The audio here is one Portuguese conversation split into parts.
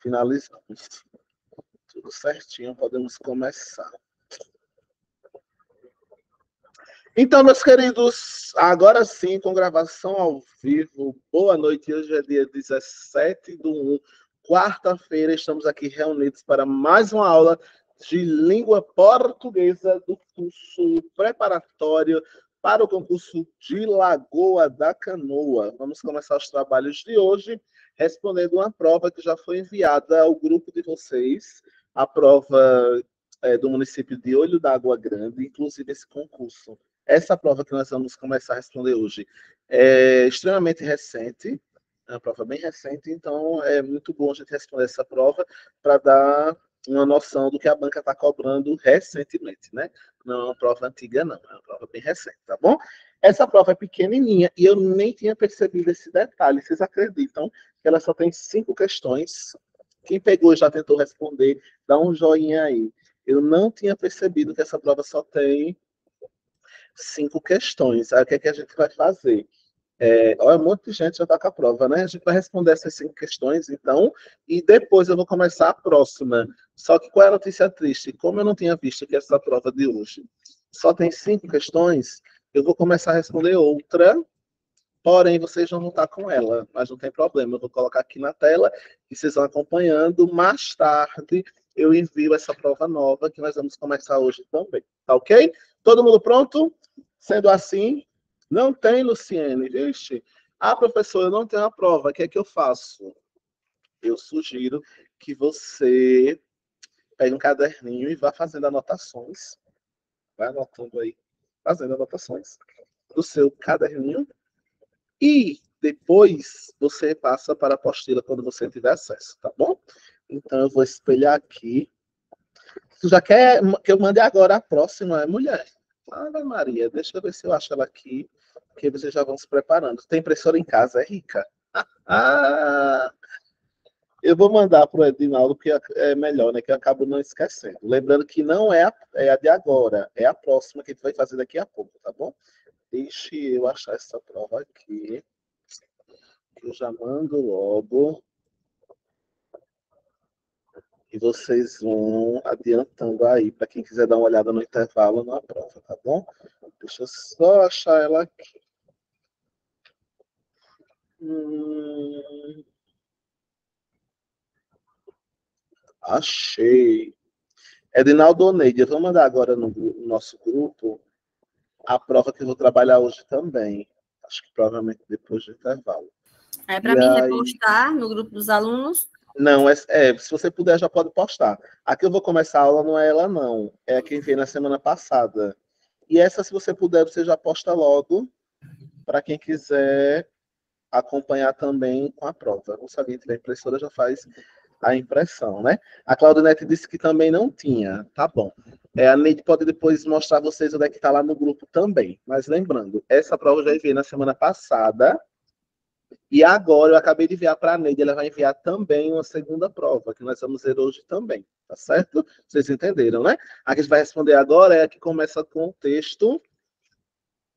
Finalizamos. Tudo certinho, podemos começar. Então, meus queridos, agora sim, com gravação ao vivo, boa noite. Hoje é dia 17/1, quarta-feira, estamos aqui reunidos para mais uma aula de língua portuguesa do curso preparatório para o concurso de Lagoa da Canoa. Vamos começar os trabalhos de hoje respondendo uma prova que já foi enviada ao grupo de vocês, a prova do município de Olho d'Água Grande, inclusive esse concurso. Essa prova que nós vamos começar a responder hoje é extremamente recente, é uma prova bem recente, então é muito bom a gente responder essa prova para dar uma noção do que a banca está cobrando recentemente, né? Não é uma prova antiga, não, é uma prova bem recente, tá bom? Essa prova é pequenininha e eu nem tinha percebido esse detalhe. Vocês acreditam que ela só tem 5 questões? Quem pegou e já tentou responder, dá um joinha aí. Eu não tinha percebido que essa prova só tem 5 questões. Aí o que é que a gente vai fazer? Olha, um monte de gente já está com a prova, né? A gente vai responder essas 5 questões, então, e depois eu vou começar a próxima. Só que qual é a notícia triste? Como eu não tinha visto que essa prova de hoje só tem 5 questões, eu vou começar a responder outra, porém vocês não vão estar com ela, mas não tem problema. Eu vou colocar aqui na tela e vocês vão acompanhando. Mais tarde eu envio essa prova nova que nós vamos começar hoje também, tá ok? Todo mundo pronto? Sendo assim, não tem, Luciene, vixe. Ah, professor, eu não tenho a prova, o que é que eu faço? Eu sugiro que você pegue um caderninho e vá fazendo anotações. Vai anotando aí, fazendo anotações do seu caderninho. E depois você passa para a apostila quando você tiver acesso, tá bom? Então eu vou espelhar aqui. Tu já quer que eu mande agora a próxima, mulher? Ave Maria, deixa eu ver se eu acho ela aqui, que vocês já vão se preparando. Tem impressora em casa, é rica? Ah, eu vou mandar para o Edinaldo, que é melhor, né? Que eu acabo não esquecendo. Lembrando que não é a de agora, é a próxima que a gente vai fazer daqui a pouco, tá bom? Deixe eu achar essa prova aqui, que eu já mando logo. E vocês vão adiantando aí, para quem quiser dar uma olhada no intervalo na prova, tá bom? Deixa eu só achar ela aqui. Achei. Edinaldo Oneide, eu vou mandar agora no nosso grupo a prova que eu vou trabalhar hoje também. Acho que provavelmente depois do intervalo. É para mim repostar no grupo dos alunos? Não, se você puder, já pode postar. A que eu vou começar a aula não é ela, não. É a que veio na semana passada. E essa, se você puder, você já posta logo, para quem quiser acompanhar também com a prova. Se alguém tiver impressora, já faz a impressão, né? A Claudinete disse que também não tinha. Tá bom. A Neide pode depois mostrar a vocês onde é que está lá no grupo também. Mas lembrando, essa prova eu já enviei na semana passada. E agora eu acabei de enviar para a Neide, ela vai enviar também uma segunda prova, que nós vamos ver hoje também, tá certo? Vocês entenderam, né? A que a gente vai responder agora é a que começa com o texto,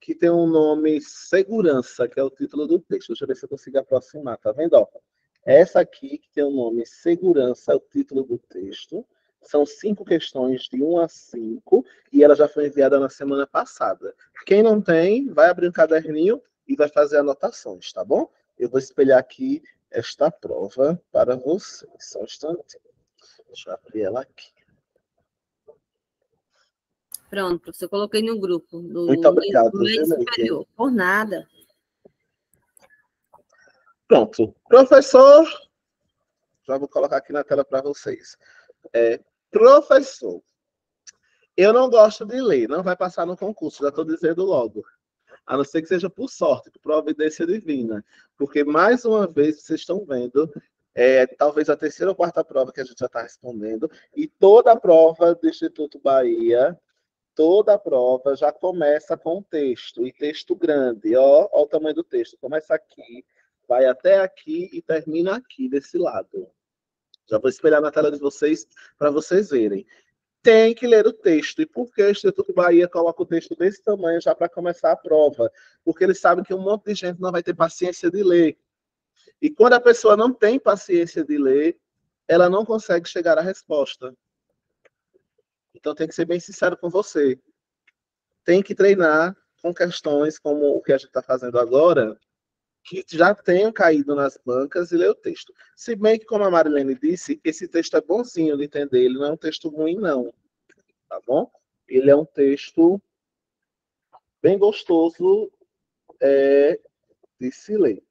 que tem um nome Segurança, que é o título do texto. Deixa eu ver se eu consigo aproximar, tá vendo? Ó, essa aqui, que tem o nome Segurança, é o título do texto. São 5 questões de 1 a 5, e ela já foi enviada na semana passada. Quem não tem, vai abrir um caderninho e vai fazer anotações, tá bom? Eu vou espelhar aqui esta prova para vocês. Só um instantinho. Deixa eu abrir ela aqui. Pronto, professor, eu coloquei no grupo. Muito obrigado. Meio superior. Por nada. Pronto. Professor, já vou colocar aqui na tela para vocês. Professor, eu não gosto de ler, não vai passar no concurso, já estou dizendo logo. A não ser que seja por sorte, por providência divina. Porque, mais uma vez, vocês estão vendo, talvez a terceira ou quarta prova que a gente já está respondendo, e toda a prova do Instituto Bahia, toda a prova já começa com texto, e texto grande. Ó o tamanho do texto. Começa aqui, vai até aqui e termina aqui, desse lado. Já vou espelhar na tela de vocês, para vocês verem. Tem que ler o texto. E por que o Instituto Bahia coloca o texto desse tamanho já para começar a prova? Porque eles sabem que um monte de gente não vai ter paciência de ler. E quando a pessoa não tem paciência de ler, ela não consegue chegar à resposta. Então, tem que ser bem sincero com você. Tem que treinar com questões como o que a gente está fazendo agora, que já tenham caído nas bancas e ler o texto. Se bem que, como a Marilene disse, esse texto é bonzinho de entender, ele não é um texto ruim, não. Tá bom? Ele é um texto bem gostoso de se ler.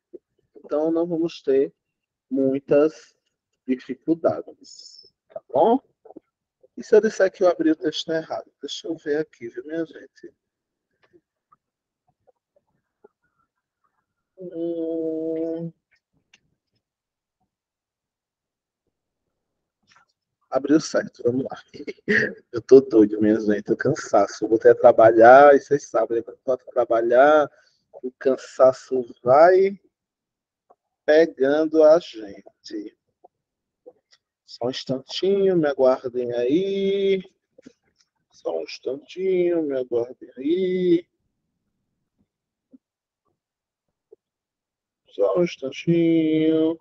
Então, não vamos ter muitas dificuldades. Tá bom? E se eu disser que eu abri o texto errado? Deixa eu ver aqui, viu, minha gente? Abriu certo, vamos lá. Eu tô doido, minha gente, tô cansaço. Eu vou ter que trabalhar, e vocês sabem, quando eu trabalhar, o cansaço vai pegando a gente. Só um instantinho, me aguardem aí. Só um instantinho, me aguardem aí. Só um instantinho.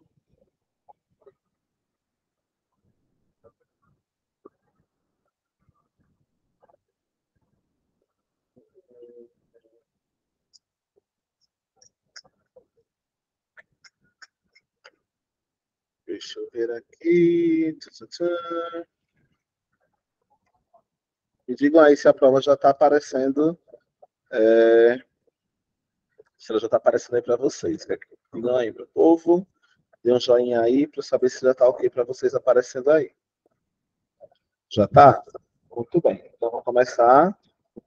Deixa eu ver aqui. Me digam aí se a prova já está aparecendo. Se ela já está aparecendo aí para vocês. Digam aí, meu povo. Dê um joinha aí para saber se já está ok para vocês aparecendo aí. Já está? Muito bem. Então vamos começar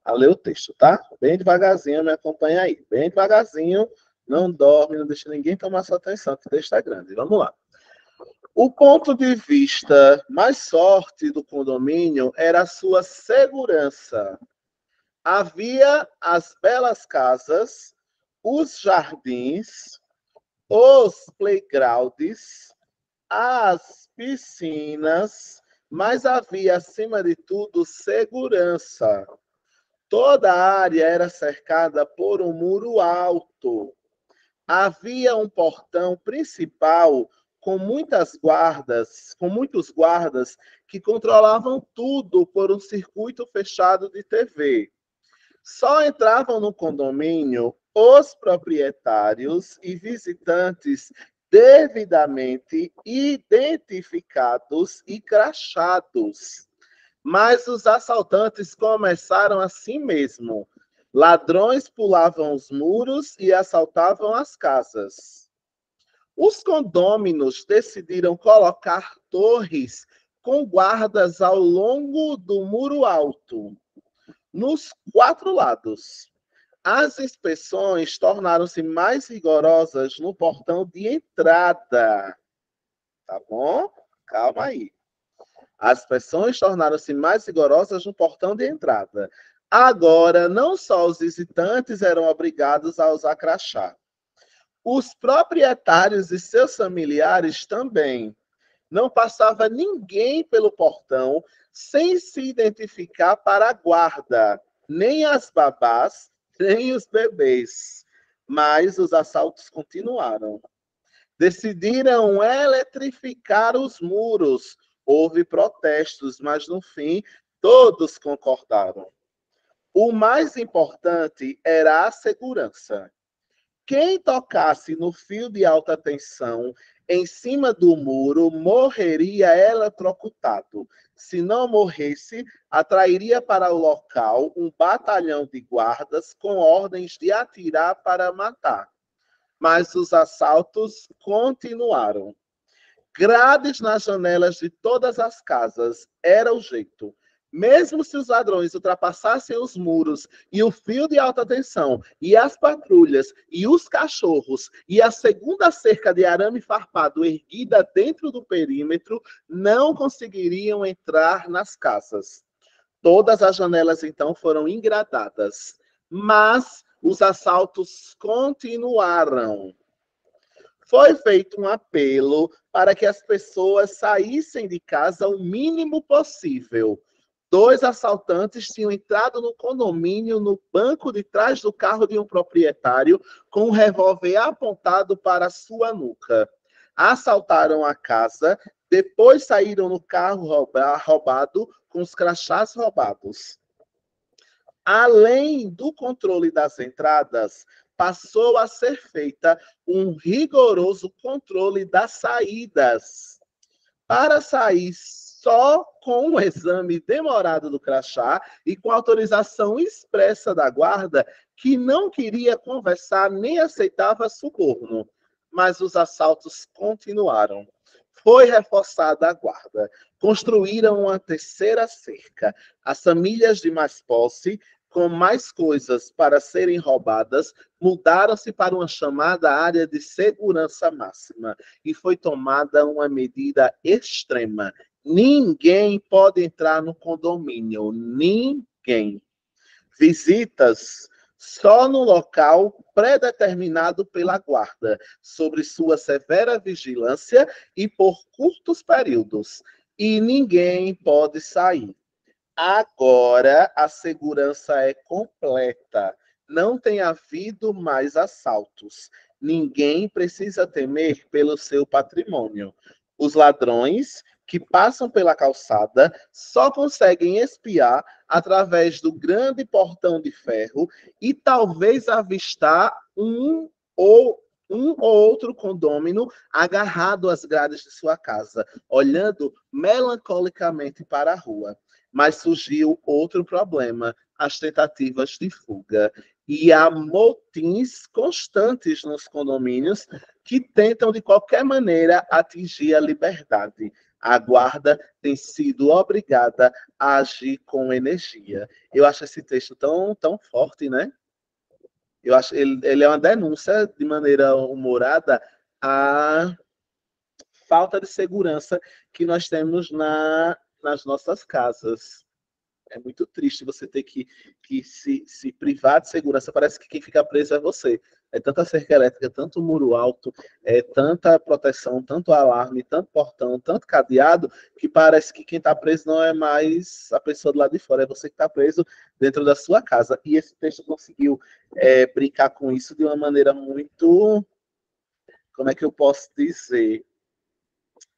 a ler o texto, tá? Bem devagarzinho, me acompanha aí. Bem devagarzinho. Não dorme, não deixa ninguém tomar sua atenção, que o texto é grande. Vamos lá. O ponto de vista mais forte do condomínio era a sua segurança. Havia as belas casas, os jardins, os playgrounds, as piscinas, mas havia, acima de tudo, segurança. Toda a área era cercada por um muro alto. Havia um portão principal com muitos guardas que controlavam tudo por um circuito fechado de TV. Só entravam no condomínio os proprietários e visitantes devidamente identificados e crachados. Mas os assaltantes começaram assim mesmo. Ladrões pulavam os muros e assaltavam as casas. Os condôminos decidiram colocar torres com guardas ao longo do muro alto, nos 4 lados. As inspeções tornaram-se mais rigorosas no portão de entrada. Tá bom? Calma aí. As inspeções tornaram-se mais rigorosas no portão de entrada. Agora, não só os visitantes eram obrigados a usar crachá. Os proprietários e seus familiares também. Não passava ninguém pelo portão sem se identificar para a guarda, nem as babás, nem os bebês. Mas os assaltos continuaram. Decidiram eletrificar os muros. Houve protestos, mas no fim todos concordaram. O mais importante era a segurança. Quem tocasse no fio de alta tensão em cima do muro morreria eletrocutado. Se não morresse, atrairia para o local um batalhão de guardas com ordens de atirar para matar. Mas os assaltos continuaram. Grades nas janelas de todas as casas era o jeito. Mesmo se os ladrões ultrapassassem os muros e o fio de alta tensão, e as patrulhas, e os cachorros, e a segunda cerca de arame farpado erguida dentro do perímetro, não conseguiriam entrar nas casas. Todas as janelas, então, foram engradadas. Mas os assaltos continuaram. Foi feito um apelo para que as pessoas saíssem de casa o mínimo possível. 2 assaltantes tinham entrado no condomínio no banco de trás do carro de um proprietário com um revólver apontado para sua nuca. Assaltaram a casa, Depois saíram no carro roubado com os crachás roubados. Além do controle das entradas, passou a ser feita um rigoroso controle das saídas. Para sair só com um exame demorado do crachá e com autorização expressa da guarda, que não queria conversar nem aceitava suborno. Mas os assaltos continuaram. Foi reforçada a guarda. Construíram uma terceira cerca. As famílias de mais posse, com mais coisas para serem roubadas, mudaram-se para uma chamada área de segurança máxima e foi tomada uma medida extrema. Ninguém pode entrar no condomínio, ninguém. Visitas só no local predeterminado pela guarda, sobre sua severa vigilância e por curtos períodos. E ninguém pode sair. Agora a segurança é completa. Não tem havido mais assaltos. Ninguém precisa temer pelo seu patrimônio. Os ladrões que passam pela calçada só conseguem espiar através do grande portão de ferro e talvez avistar um ou outro condômino agarrado às grades de sua casa, olhando melancolicamente para a rua. Mas surgiu outro problema, as tentativas de fuga. E há motins constantes nos condomínios que tentam, de qualquer maneira, atingir a liberdade. A guarda tem sido obrigada a agir com energia. Eu acho esse texto tão forte, né? Eu acho ele é uma denúncia, de maneira humorada, à falta de segurança que nós temos nas nossas casas. É muito triste você ter que se privar de segurança. Parece que quem fica preso é você. É tanta cerca elétrica, tanto muro alto, é tanta proteção, tanto alarme, tanto portão, tanto cadeado, que parece que quem está preso não é mais a pessoa do lado de fora, é você que está preso dentro da sua casa. E esse texto conseguiu brincar com isso de uma maneira muito... Como é que eu posso dizer?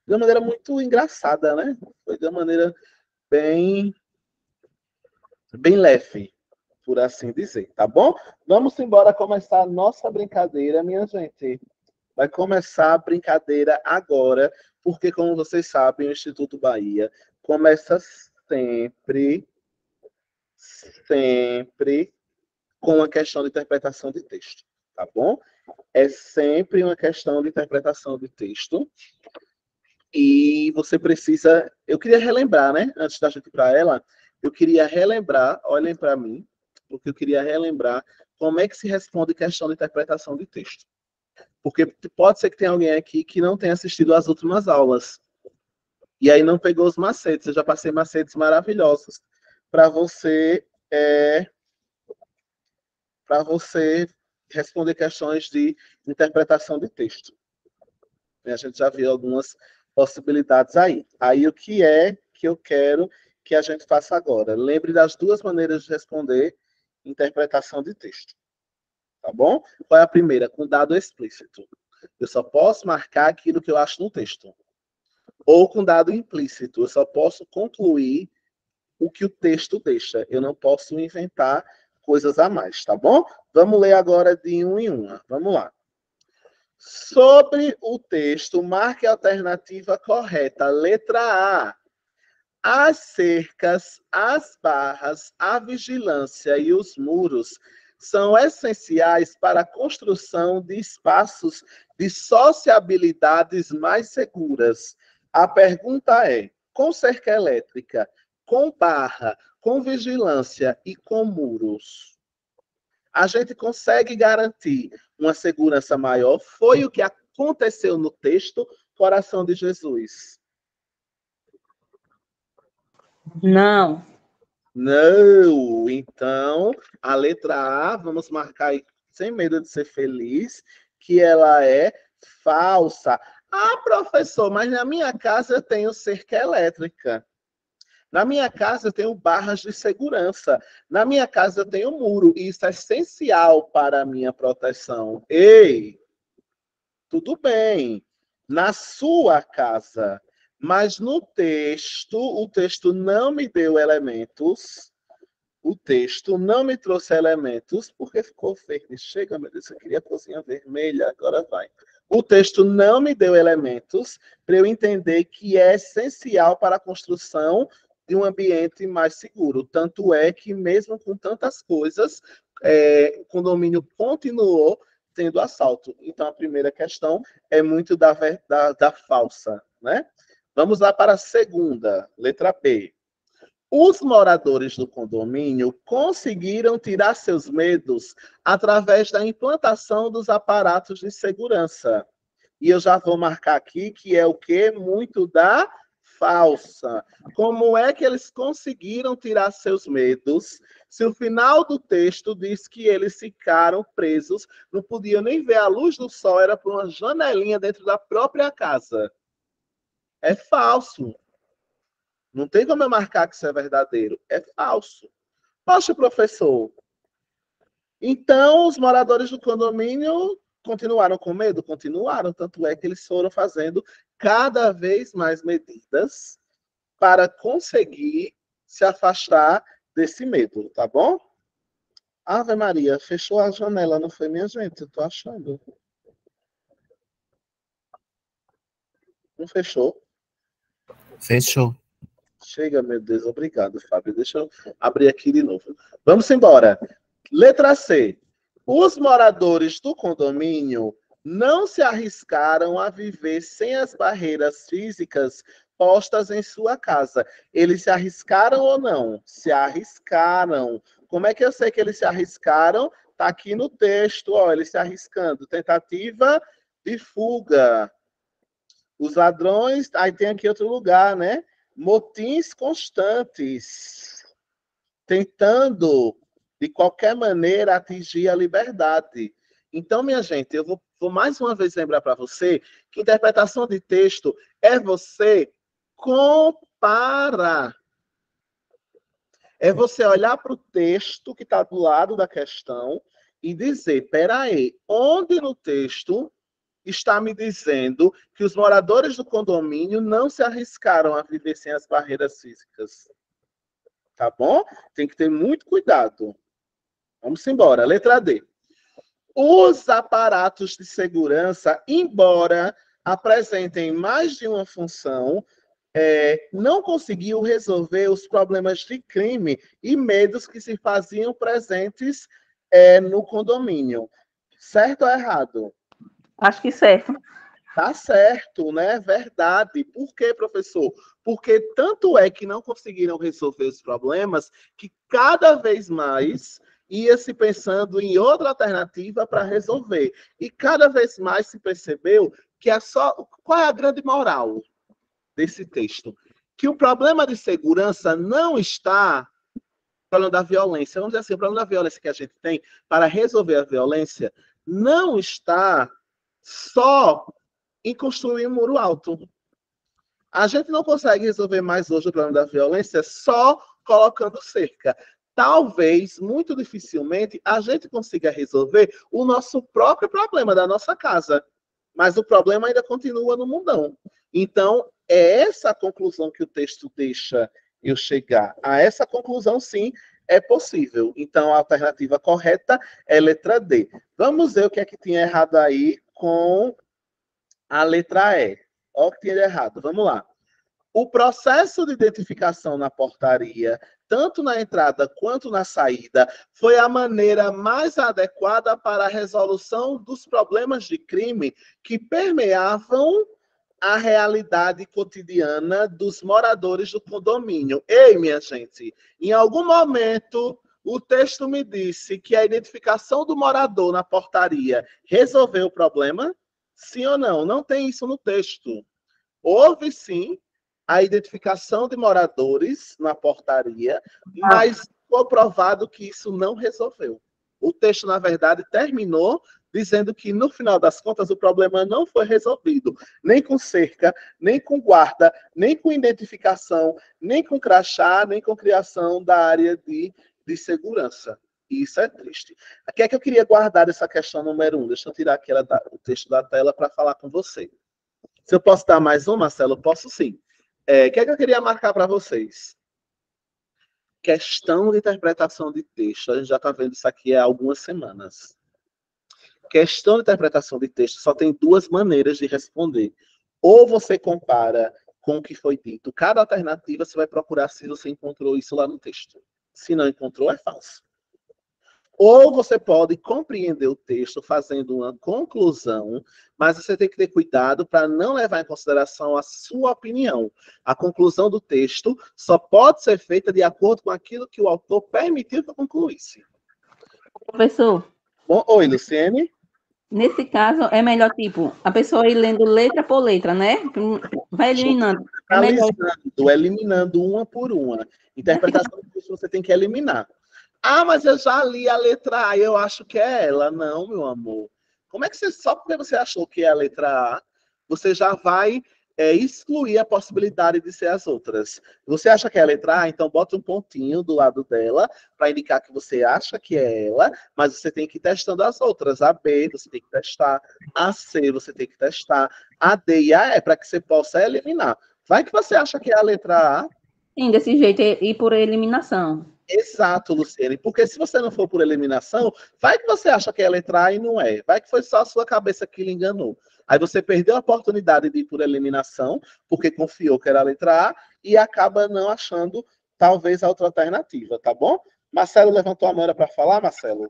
De uma maneira muito engraçada, né? Foi de uma maneira bem leve, por assim dizer, tá bom? Vamos embora começar a nossa brincadeira, minha gente. Vai começar a brincadeira agora, porque, como vocês sabem, o Instituto Bahia começa sempre com uma questão de interpretação de texto, tá bom? É sempre uma questão de interpretação de texto. E você precisa... Eu queria relembrar, né? Antes da gente ir para ela, eu queria relembrar, olhem para mim, porque eu queria relembrar como é que se responde questão de interpretação de texto. Porque pode ser que tenha alguém aqui que não tenha assistido às últimas aulas. E aí não pegou os macetes. Eu já passei macetes maravilhosos para você responder questões de interpretação de texto. A gente já viu algumas possibilidades aí. Aí o que é que eu quero que a gente faça agora? Lembre das duas maneiras de responder interpretação de texto. Tá bom? Qual é a primeira? Com dado explícito. Eu só posso marcar aquilo que eu acho no texto. Ou com dado implícito. Eu só posso concluir o que o texto deixa. Eu não posso inventar coisas a mais, tá bom? Vamos ler agora de um em uma. Vamos lá. Sobre o texto, marque a alternativa correta. Letra A. As cercas, as barras, a vigilância e os muros são essenciais para a construção de espaços de sociabilidades mais seguras. A pergunta é: com cerca elétrica, com barra, com vigilância e com muros, a gente consegue garantir uma segurança maior? Foi o que aconteceu no texto Coração de Jesus. Não. Não. Então, a letra A, vamos marcar aí, sem medo de ser feliz, que ela é falsa. Ah, professor, mas na minha casa eu tenho cerca elétrica. Na minha casa eu tenho barras de segurança. Na minha casa eu tenho muro. E isso é essencial para a minha proteção. Ei, tudo bem. Na sua casa, Mas no texto, o texto não me deu elementos. O texto não me trouxe elementos, porque ficou verde. Chega, meu Deus, eu queria a cozinha vermelha, agora vai. O texto não me deu elementos para eu entender que é essencial para a construção de um ambiente mais seguro. Tanto é que, mesmo com tantas coisas, o condomínio continuou tendo assalto. Então, a primeira questão é muito da falsa, né? Vamos lá para a segunda, letra B. Os moradores do condomínio conseguiram tirar seus medos através da implantação dos aparatos de segurança. E eu já vou marcar aqui que é o quê? Muito da falsa. Como é que eles conseguiram tirar seus medos se o final do texto diz que eles ficaram presos, não podiam nem ver a luz do sol, era por uma janelinha dentro da própria casa? É falso. Não tem como eu marcar que isso é verdadeiro. É falso. Poxa, professor. Então, os moradores do condomínio continuaram com medo? Continuaram. Tanto é que eles foram fazendo cada vez mais medidas para conseguir se afastar desse medo, tá bom? Ave Maria, fechou a janela, não foi, minha gente? Eu tô achando. Não fechou? Fechou. Chega, meu Deus, obrigado, Fábio. Deixa eu abrir aqui de novo. Vamos embora. Letra C. Os moradores do condomínio não se arriscaram a viver sem as barreiras físicas postas em sua casa. Eles se arriscaram ou não? Se arriscaram. Como é que eu sei que eles se arriscaram? Está aqui no texto, ó, eles se arriscando. Tentativa de fuga. Os ladrões, aí tem aqui outro lugar, né? Motins constantes, tentando, de qualquer maneira, atingir a liberdade. Então, minha gente, eu vou mais uma vez lembrar para você que interpretação de texto é você comparar. É você olhar para o texto que está do lado da questão e dizer, peraí, onde no texto está me dizendo que os moradores do condomínio não se arriscaram a viver sem as barreiras físicas? Tá bom? Tem que ter muito cuidado. Vamos embora. Letra D. Os aparatos de segurança, embora apresentem mais de uma função, não conseguiu resolver os problemas de crime e medos que se faziam presentes no condomínio. Certo ou errado? Acho que certo. Tá certo, né? Verdade. Por quê, professor? Porque tanto é que não conseguiram resolver os problemas que cada vez mais ia se pensando em outra alternativa para resolver. E cada vez mais se percebeu que é só... Qual é a grande moral desse texto? Que o problema de segurança não está no problema da violência. Vamos dizer assim, o problema da violência que a gente tem para resolver a violência não está só em construir um muro alto. A gente não consegue resolver mais hoje o problema da violência só colocando cerca. Talvez, muito dificilmente, a gente consiga resolver o nosso próprio problema da nossa casa. Mas o problema ainda continua no mundão. Então, é essa a conclusão que o texto deixa eu chegar. A essa conclusão, sim, é possível. Então, a alternativa correta é letra D. Vamos ver o que é que tinha errado aí com a letra E. Olha o que tinha de errado. Vamos lá. O processo de identificação na portaria, tanto na entrada quanto na saída, foi a maneira mais adequada para a resolução dos problemas de crime que permeavam a realidade cotidiana dos moradores do condomínio. Ei, minha gente, em algum momento o texto me disse que a identificação do morador na portaria resolveu o problema? Sim ou não? Não tem isso no texto. Houve, sim, a identificação de moradores na portaria, mas foi provado que isso não resolveu. O texto, na verdade, terminou dizendo que, no final das contas, o problema não foi resolvido, nem com cerca, nem com guarda, nem com identificação, nem com crachá, nem com criação da área de segurança. E isso é triste. Aqui é que eu queria guardar essa questão número 1. Deixa eu tirar aqui o texto da tela para falar com você. Se eu posso dar mais um, Marcelo? Eu posso sim. O que é que eu queria marcar para vocês? Questão de interpretação de texto. A gente já está vendo isso aqui há algumas semanas. Questão de interpretação de texto só tem duas maneiras de responder. Ou você compara com o que foi dito. Cada alternativa você vai procurar se você encontrou isso lá no texto. Se não encontrou, é falso. Ou você pode compreender o texto fazendo uma conclusão, mas você tem que ter cuidado para não levar em consideração a sua opinião. A conclusão do texto só pode ser feita de acordo com aquilo que o autor permitiu que eu concluísse. Professor, Bom, oi, Luciene. nesse caso é melhor, tipo, a pessoa ir lendo letra por letra, né? Vai eliminando. É melhor. Eliminando uma por uma. Interpretação do texto você tem que eliminar. Ah, mas eu já li a letra A e eu acho que é ela. Não, meu amor. Como é que você, só porque você achou que é a letra A, você já vai excluir a possibilidade de ser as outras? Você acha que é a letra A, então bota um pontinho do lado dela para indicar que você acha que é ela, mas você tem que ir testando as outras. A B você tem que testar, a C você tem que testar, a D e a E para que você possa eliminar. Vai que você acha que é a letra A. Sim, desse jeito, e por eliminação. Exato, Luciene, porque se você não for por eliminação, vai que você acha que é a letra A e não é. Vai que foi só a sua cabeça que lhe enganou. Aí você perdeu a oportunidade de ir por eliminação, porque confiou que era a letra A, e acaba não achando, talvez, a outra alternativa, tá bom? Marcelo levantou a mão para falar, Marcelo?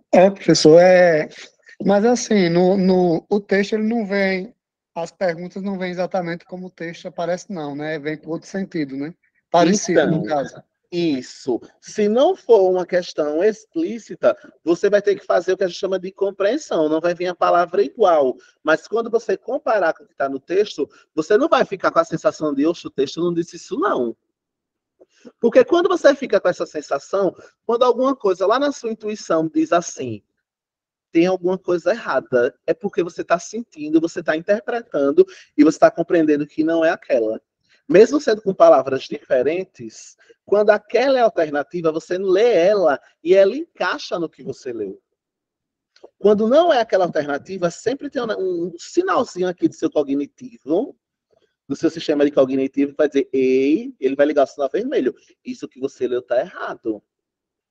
Professor, mas assim, o texto ele não vem, as perguntas não vêm exatamente como o texto aparece, não, né? Vem com outro sentido, né? Parecido, Então, no caso. Isso. Se não for uma questão explícita, você vai ter que fazer o que a gente chama de compreensão. Não vai vir a palavra igual. Mas quando você comparar com o que está no texto, você não vai ficar com a sensação de, oxe, o texto não disse isso, não. Porque quando você fica com essa sensação, quando alguma coisa lá na sua intuição diz assim, tem alguma coisa errada, é porque você está sentindo, você está interpretando e você está compreendendo que não é aquela. Mesmo sendo com palavras diferentes, quando aquela é a alternativa, você lê ela e ela encaixa no que você leu. Quando não é aquela alternativa, sempre tem um sinalzinho aqui do seu cognitivo, do seu sistema de cognitivo, que vai dizer, ei, ele vai ligar o sinal vermelho. Isso que você leu está errado.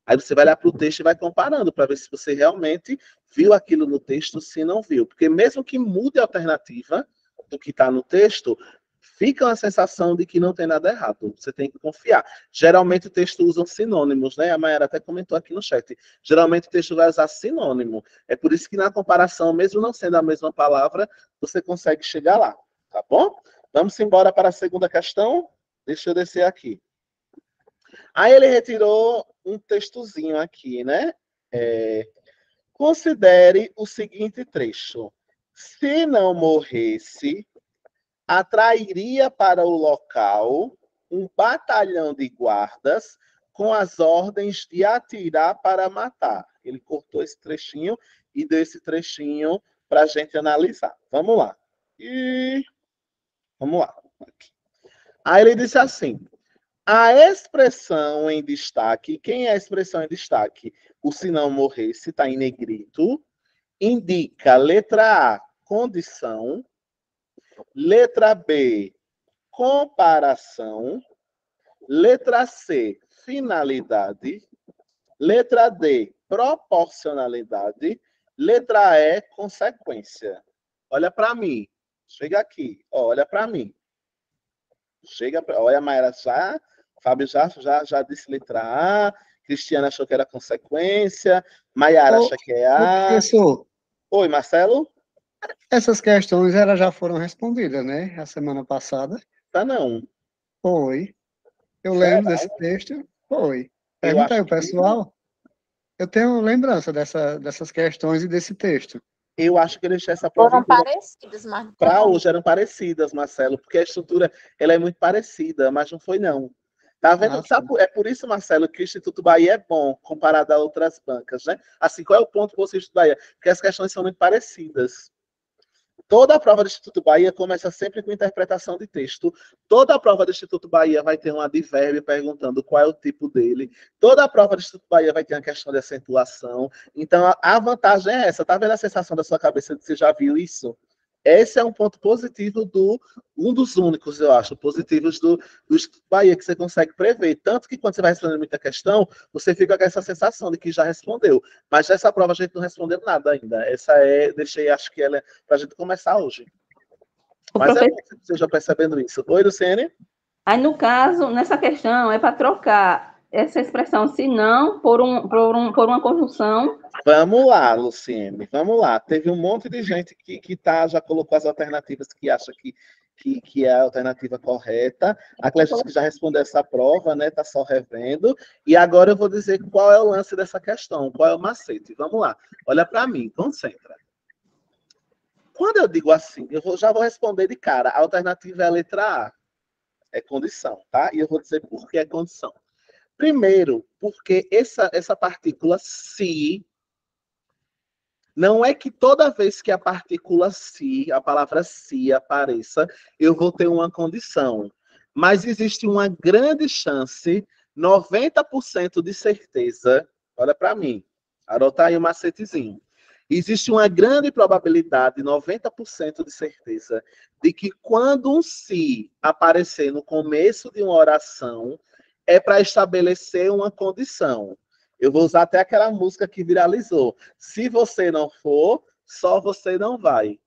Aí você vai olhar para o texto e vai comparando para ver se você realmente viu aquilo no texto, se não viu. Porque mesmo que mude a alternativa do que está no texto, fica uma sensação de que não tem nada errado. Você tem que confiar. Geralmente o texto usa sinônimos, né? A Mayara até comentou aqui no chat. Geralmente o texto vai usar sinônimo. É por isso que na comparação, mesmo não sendo a mesma palavra, você consegue chegar lá. Tá bom? Vamos embora para a segunda questão. Deixa eu descer aqui. Aí ele retirou um textozinho aqui, né? Considere o seguinte trecho. Se não morresse, atrairia para o local um batalhão de guardas com as ordens de atirar para matar. Ele cortou esse trechinho e deu esse trechinho para a gente analisar. Vamos lá. Vamos lá. Aí ele disse assim, a expressão em destaque, quem é a expressão em destaque? O se não morresse, está em negrito, indica letra A, condição, letra B, comparação, letra C, finalidade, letra D, proporcionalidade, letra E, consequência. Olha para mim, chega aqui, olha para mim. Olha, a Mayara Fábio já disse letra A, Cristiana achou que era consequência, Mayara acha que é A. Professor, Oi, Marcelo? essas questões elas já foram respondidas, né? A semana passada. Tá não. Foi. Eu Será? lembro desse texto. Foi. Eu Pergunta aí, acho o pessoal. Eu tenho lembrança dessas questões e desse texto. Eu acho que eu deixei essa prova Foram parecidas, mas para hoje, eram parecidas, Marcelo, porque a estrutura ela é muito parecida, mas não foi não. Tá vendo? É por isso, Marcelo, que o Instituto Bahia é bom comparado a outras bancas, né? Assim, qual é o ponto com o Instituto Bahia? Porque as questões são muito parecidas. Toda a prova do Instituto Bahia começa sempre com interpretação de texto. Toda a prova do Instituto Bahia vai ter um advérbio perguntando qual é o tipo dele. Toda a prova do Instituto Bahia vai ter uma questão de acentuação. Então, a vantagem é essa. Tá vendo a sensação da sua cabeça de que você já viu isso? Esse é um ponto positivo um dos únicos, eu acho, positivos do Estudo Bahia, que você consegue prever. Tanto que quando você vai responder muita questão, você fica com essa sensação de que já respondeu. Mas dessa prova a gente não respondeu nada ainda. Deixei, acho que ela é para a gente começar hoje. Mas é bom que você esteja percebendo isso. Oi, Luciene? Aí, no caso, nessa questão, é para trocar essa expressão se não por uma conjunção. Vamos lá, Luciene, vamos lá. Teve um monte de gente que já colocou as alternativas que acha que é a alternativa correta. A Clécia que já respondeu essa prova, né? Está só revendo. E agora eu vou dizer qual é o lance dessa questão, qual é o macete. Vamos lá. Olha para mim, concentra. Quando eu digo assim, já vou responder de cara. A alternativa é a letra A. É condição, tá? E eu vou dizer por que é condição. Primeiro, porque essa partícula se, não é que toda vez que a partícula se, a palavra se apareça, eu vou ter uma condição. Mas existe uma grande chance, 90% de certeza, olha para mim, anota aí o macetezinho. Existe uma grande probabilidade, 90% de certeza, de que quando um se aparecer no começo de uma oração, é para estabelecer uma condição. Eu vou usar até aquela música que viralizou. Se você não for, só você não vai.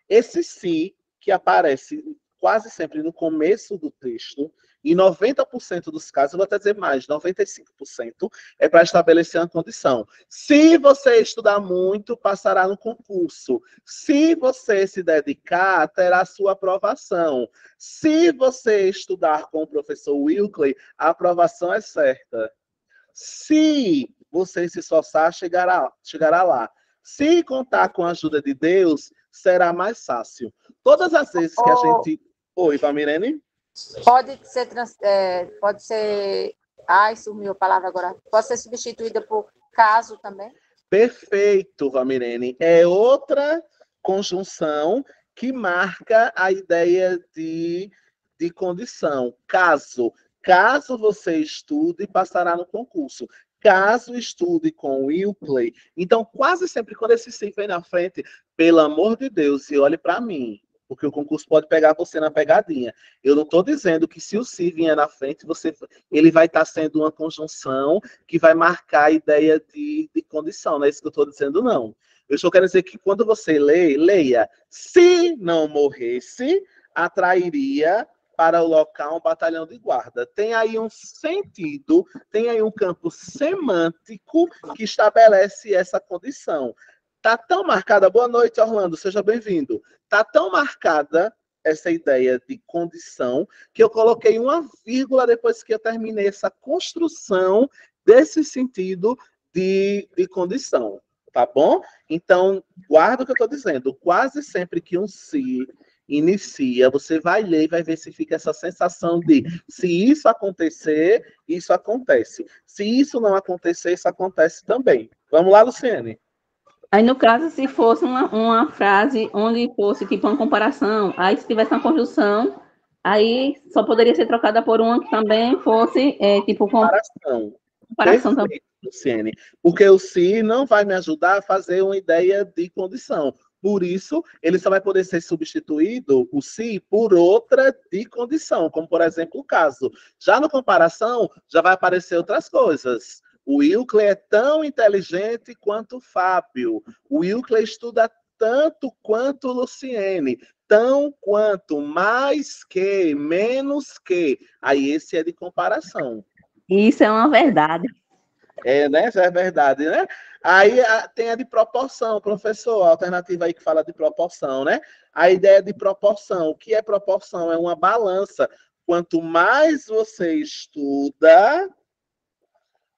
Esse se, que aparece quase sempre no começo do texto, em 90% dos casos, eu vou até dizer mais, 95%, é para estabelecer uma condição. Se você estudar muito, passará no concurso. Se você se dedicar, terá sua aprovação. Se você estudar com o professor Wilkley, a aprovação é certa. Se você se esforçar, chegará lá. Se contar com a ajuda de Deus, será mais fácil. Todas as vezes que a gente... Oi, Valmirene? Pode ser... Ai, sumiu a palavra agora. Pode ser substituída por caso também? Perfeito, Valmirene. É outra conjunção que marca a ideia de condição. Caso você estude, passará no concurso. Caso estude com o Wilkley. Então, quase sempre, quando esse sim vem na frente, pelo amor de Deus, e olhe para mim, porque o concurso pode pegar você na pegadinha. Eu não estou dizendo que se o se vier na frente, ele vai estar sendo uma conjunção que vai marcar a ideia de condição. Não é isso que eu estou dizendo, não. Eu estou querendo dizer que quando você leia, se não morresse, atrairia para o local um batalhão de guarda. Tem aí um sentido, tem aí um campo semântico que estabelece essa condição. Está tão marcada, boa noite, Orlando, seja bem-vindo. Está tão marcada essa ideia de condição que eu coloquei uma vírgula depois que eu terminei essa construção desse sentido de condição, tá bom? Então, guarda o que eu estou dizendo. Quase sempre que um se inicia, você vai ler e vai ver se fica essa sensação de se isso acontecer, isso acontece. Se isso não acontecer, isso acontece também. Vamos lá, Luciene. Aí, no caso, se fosse uma frase onde fosse tipo uma comparação, aí se tivesse uma conjunção, aí só poderia ser trocada por uma que também fosse tipo comparação também. Luciene, porque o se não vai me ajudar a fazer uma ideia de condição. Por isso, ele só vai poder ser substituído, o se, por outra de condição, como, por exemplo, o caso. Já no comparação, já vai aparecer outras coisas. O Wilkley é tão inteligente quanto o Fábio. O Wilkley estuda tanto quanto o Luciene. Tão quanto, mais que, menos que. Aí esse é de comparação. Isso é uma verdade. Né? Já é verdade, né? Aí tem a de proporção, professor, a alternativa aí que fala de proporção, né? A ideia de proporção. O que é proporção? É uma balança. Quanto mais você estuda,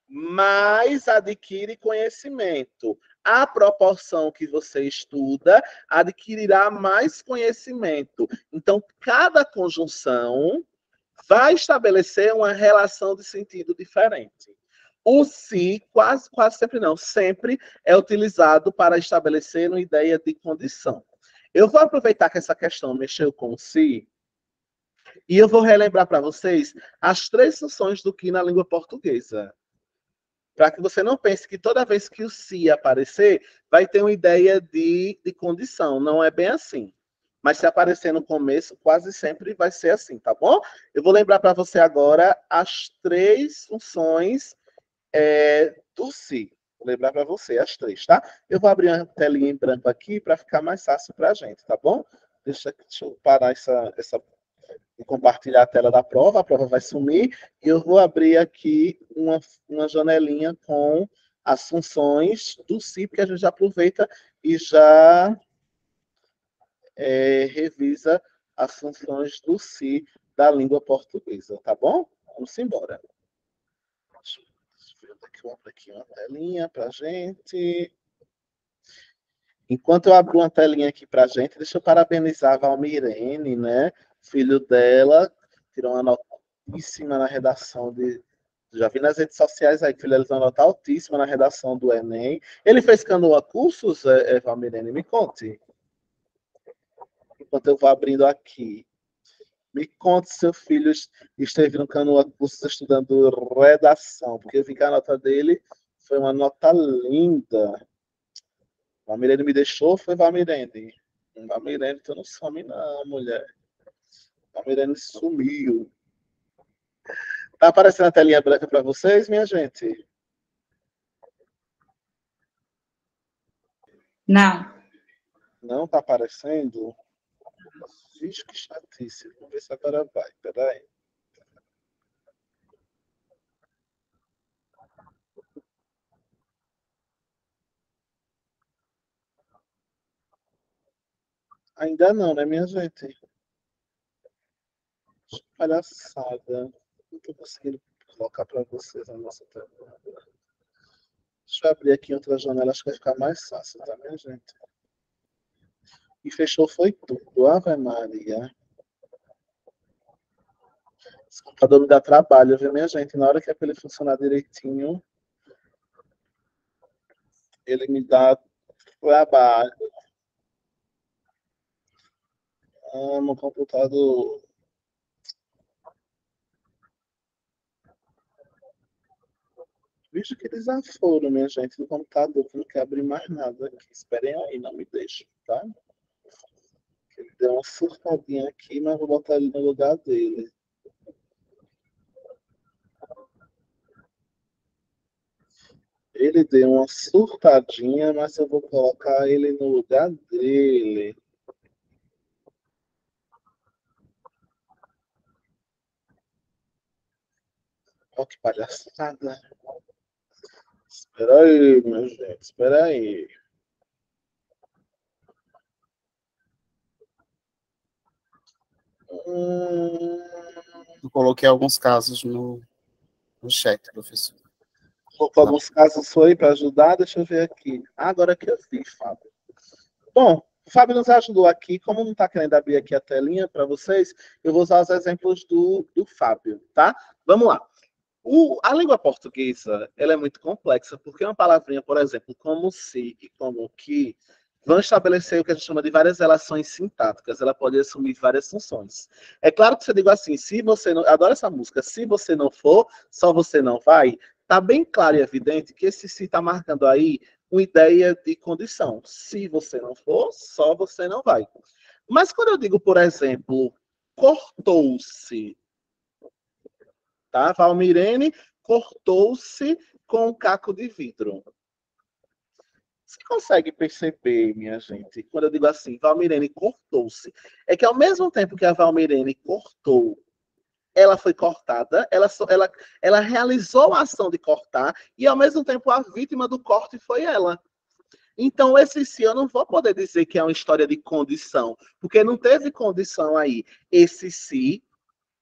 mais adquire conhecimento. A proporção que você estuda adquirirá mais conhecimento. Então, cada conjunção vai estabelecer uma relação de sentido diferente. O se, quase sempre não, sempre é utilizado para estabelecer uma ideia de condição. Eu vou aproveitar que essa questão mexeu com o se, e eu vou relembrar para vocês as 3 funções do que na língua portuguesa. Para que você não pense que toda vez que o se aparecer, vai ter uma ideia de condição. Não é bem assim. Mas se aparecer no começo, quase sempre vai ser assim, tá bom? Eu vou lembrar para você agora as 3 funções do se. Vou lembrar para você as 3, tá? Eu vou abrir uma telinha em branco aqui para ficar mais fácil para a gente, tá bom? Deixa eu parar e compartilhar a tela da prova. A prova vai sumir e eu vou abrir aqui uma janelinha com as funções do se, porque a gente já aproveita e já revisa as funções do se da língua portuguesa, tá bom? Vamos embora. Deixa eu ver aqui uma telinha para a gente. Enquanto eu abro uma telinha aqui para a gente, deixa eu parabenizar a Valmirene, né? Filho dela, tirou uma nota altíssima na redação de... Já vi nas redes sociais aí que ele tirou uma nota altíssima na redação do Enem. Ele fez canoa cursos, Valmirene? Me conte. Enquanto eu vou abrindo aqui. Me conte se seu filho esteve no canoa cursos estudando redação, porque eu vi que a nota dele foi uma nota linda. Valmirene me deixou, foi Valmirene. Valmirene, tu não some não, mulher. Valmirene sumiu. Tá aparecendo a telinha branca para vocês, minha gente? Não. Não tá aparecendo? Vixe, que chatice. Vamos ver se agora vai. Peraí. Ainda não, né, minha gente? Palhaçada. Não tô conseguindo colocar para vocês a nossa tela. Deixa eu abrir aqui outra janela, acho que vai ficar mais fácil, tá, minha gente? E fechou foi tudo. Ave Maria. Esse computador me dá trabalho, viu, minha gente? Na hora que é para ele funcionar direitinho, ele me dá trabalho. Amo computador. Visto que eles desaforo, minha gente, do computador, que não quer abrir mais nada aqui. Esperem aí, não me deixem, tá? Ele deu uma surtadinha aqui, mas vou botar ele no lugar dele. Ele deu uma surtadinha, mas eu vou colocar ele no lugar dele. Olha que palhaçada. Espera aí, minha gente, espera aí. Eu coloquei alguns casos no chat, professor. Colocou alguns casos foi para ajudar, deixa eu ver aqui. Agora que eu vi, Fábio. Bom, o Fábio nos ajudou aqui. Como não está querendo abrir aqui a telinha para vocês, eu vou usar os exemplos do Fábio, tá? Vamos lá. A língua portuguesa, ela é muito complexa, porque uma palavrinha, por exemplo, como se e como que, vão estabelecer o que a gente chama de várias relações sintáticas. Ela pode assumir várias funções. É claro que se eu digo assim, se você não... Adoro essa música. Se você não for, só você não vai. Tá bem claro e evidente que esse se está marcando aí uma ideia de condição. Se você não for, só você não vai. Mas quando eu digo, por exemplo, cortou-se, tá? Valmirene cortou-se com um caco de vidro. Você consegue perceber, minha gente, quando eu digo assim, Valmirene cortou-se, é que ao mesmo tempo que a Valmirene cortou, ela foi cortada, ela realizou a ação de cortar, e ao mesmo tempo a vítima do corte foi ela. Então, esse se eu não vou poder dizer que é uma história de condição, porque não teve condição aí. Esse se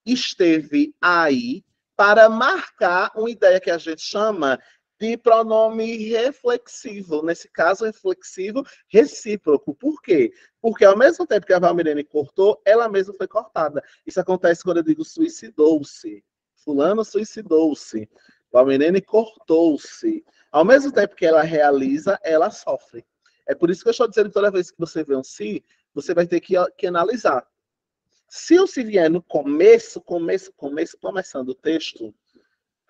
esteve aí para marcar uma ideia que a gente chama de pronome reflexivo. Nesse caso, reflexivo recíproco. Por quê? Porque ao mesmo tempo que a Valmirene cortou, ela mesma foi cortada. Isso acontece quando eu digo suicidou-se. Fulano suicidou-se. Valmirene cortou-se. Ao mesmo tempo que ela realiza, ela sofre. É por isso que eu estou dizendo que toda vez que você vê um se, você vai ter que analisar. Se o se vier no começando o texto,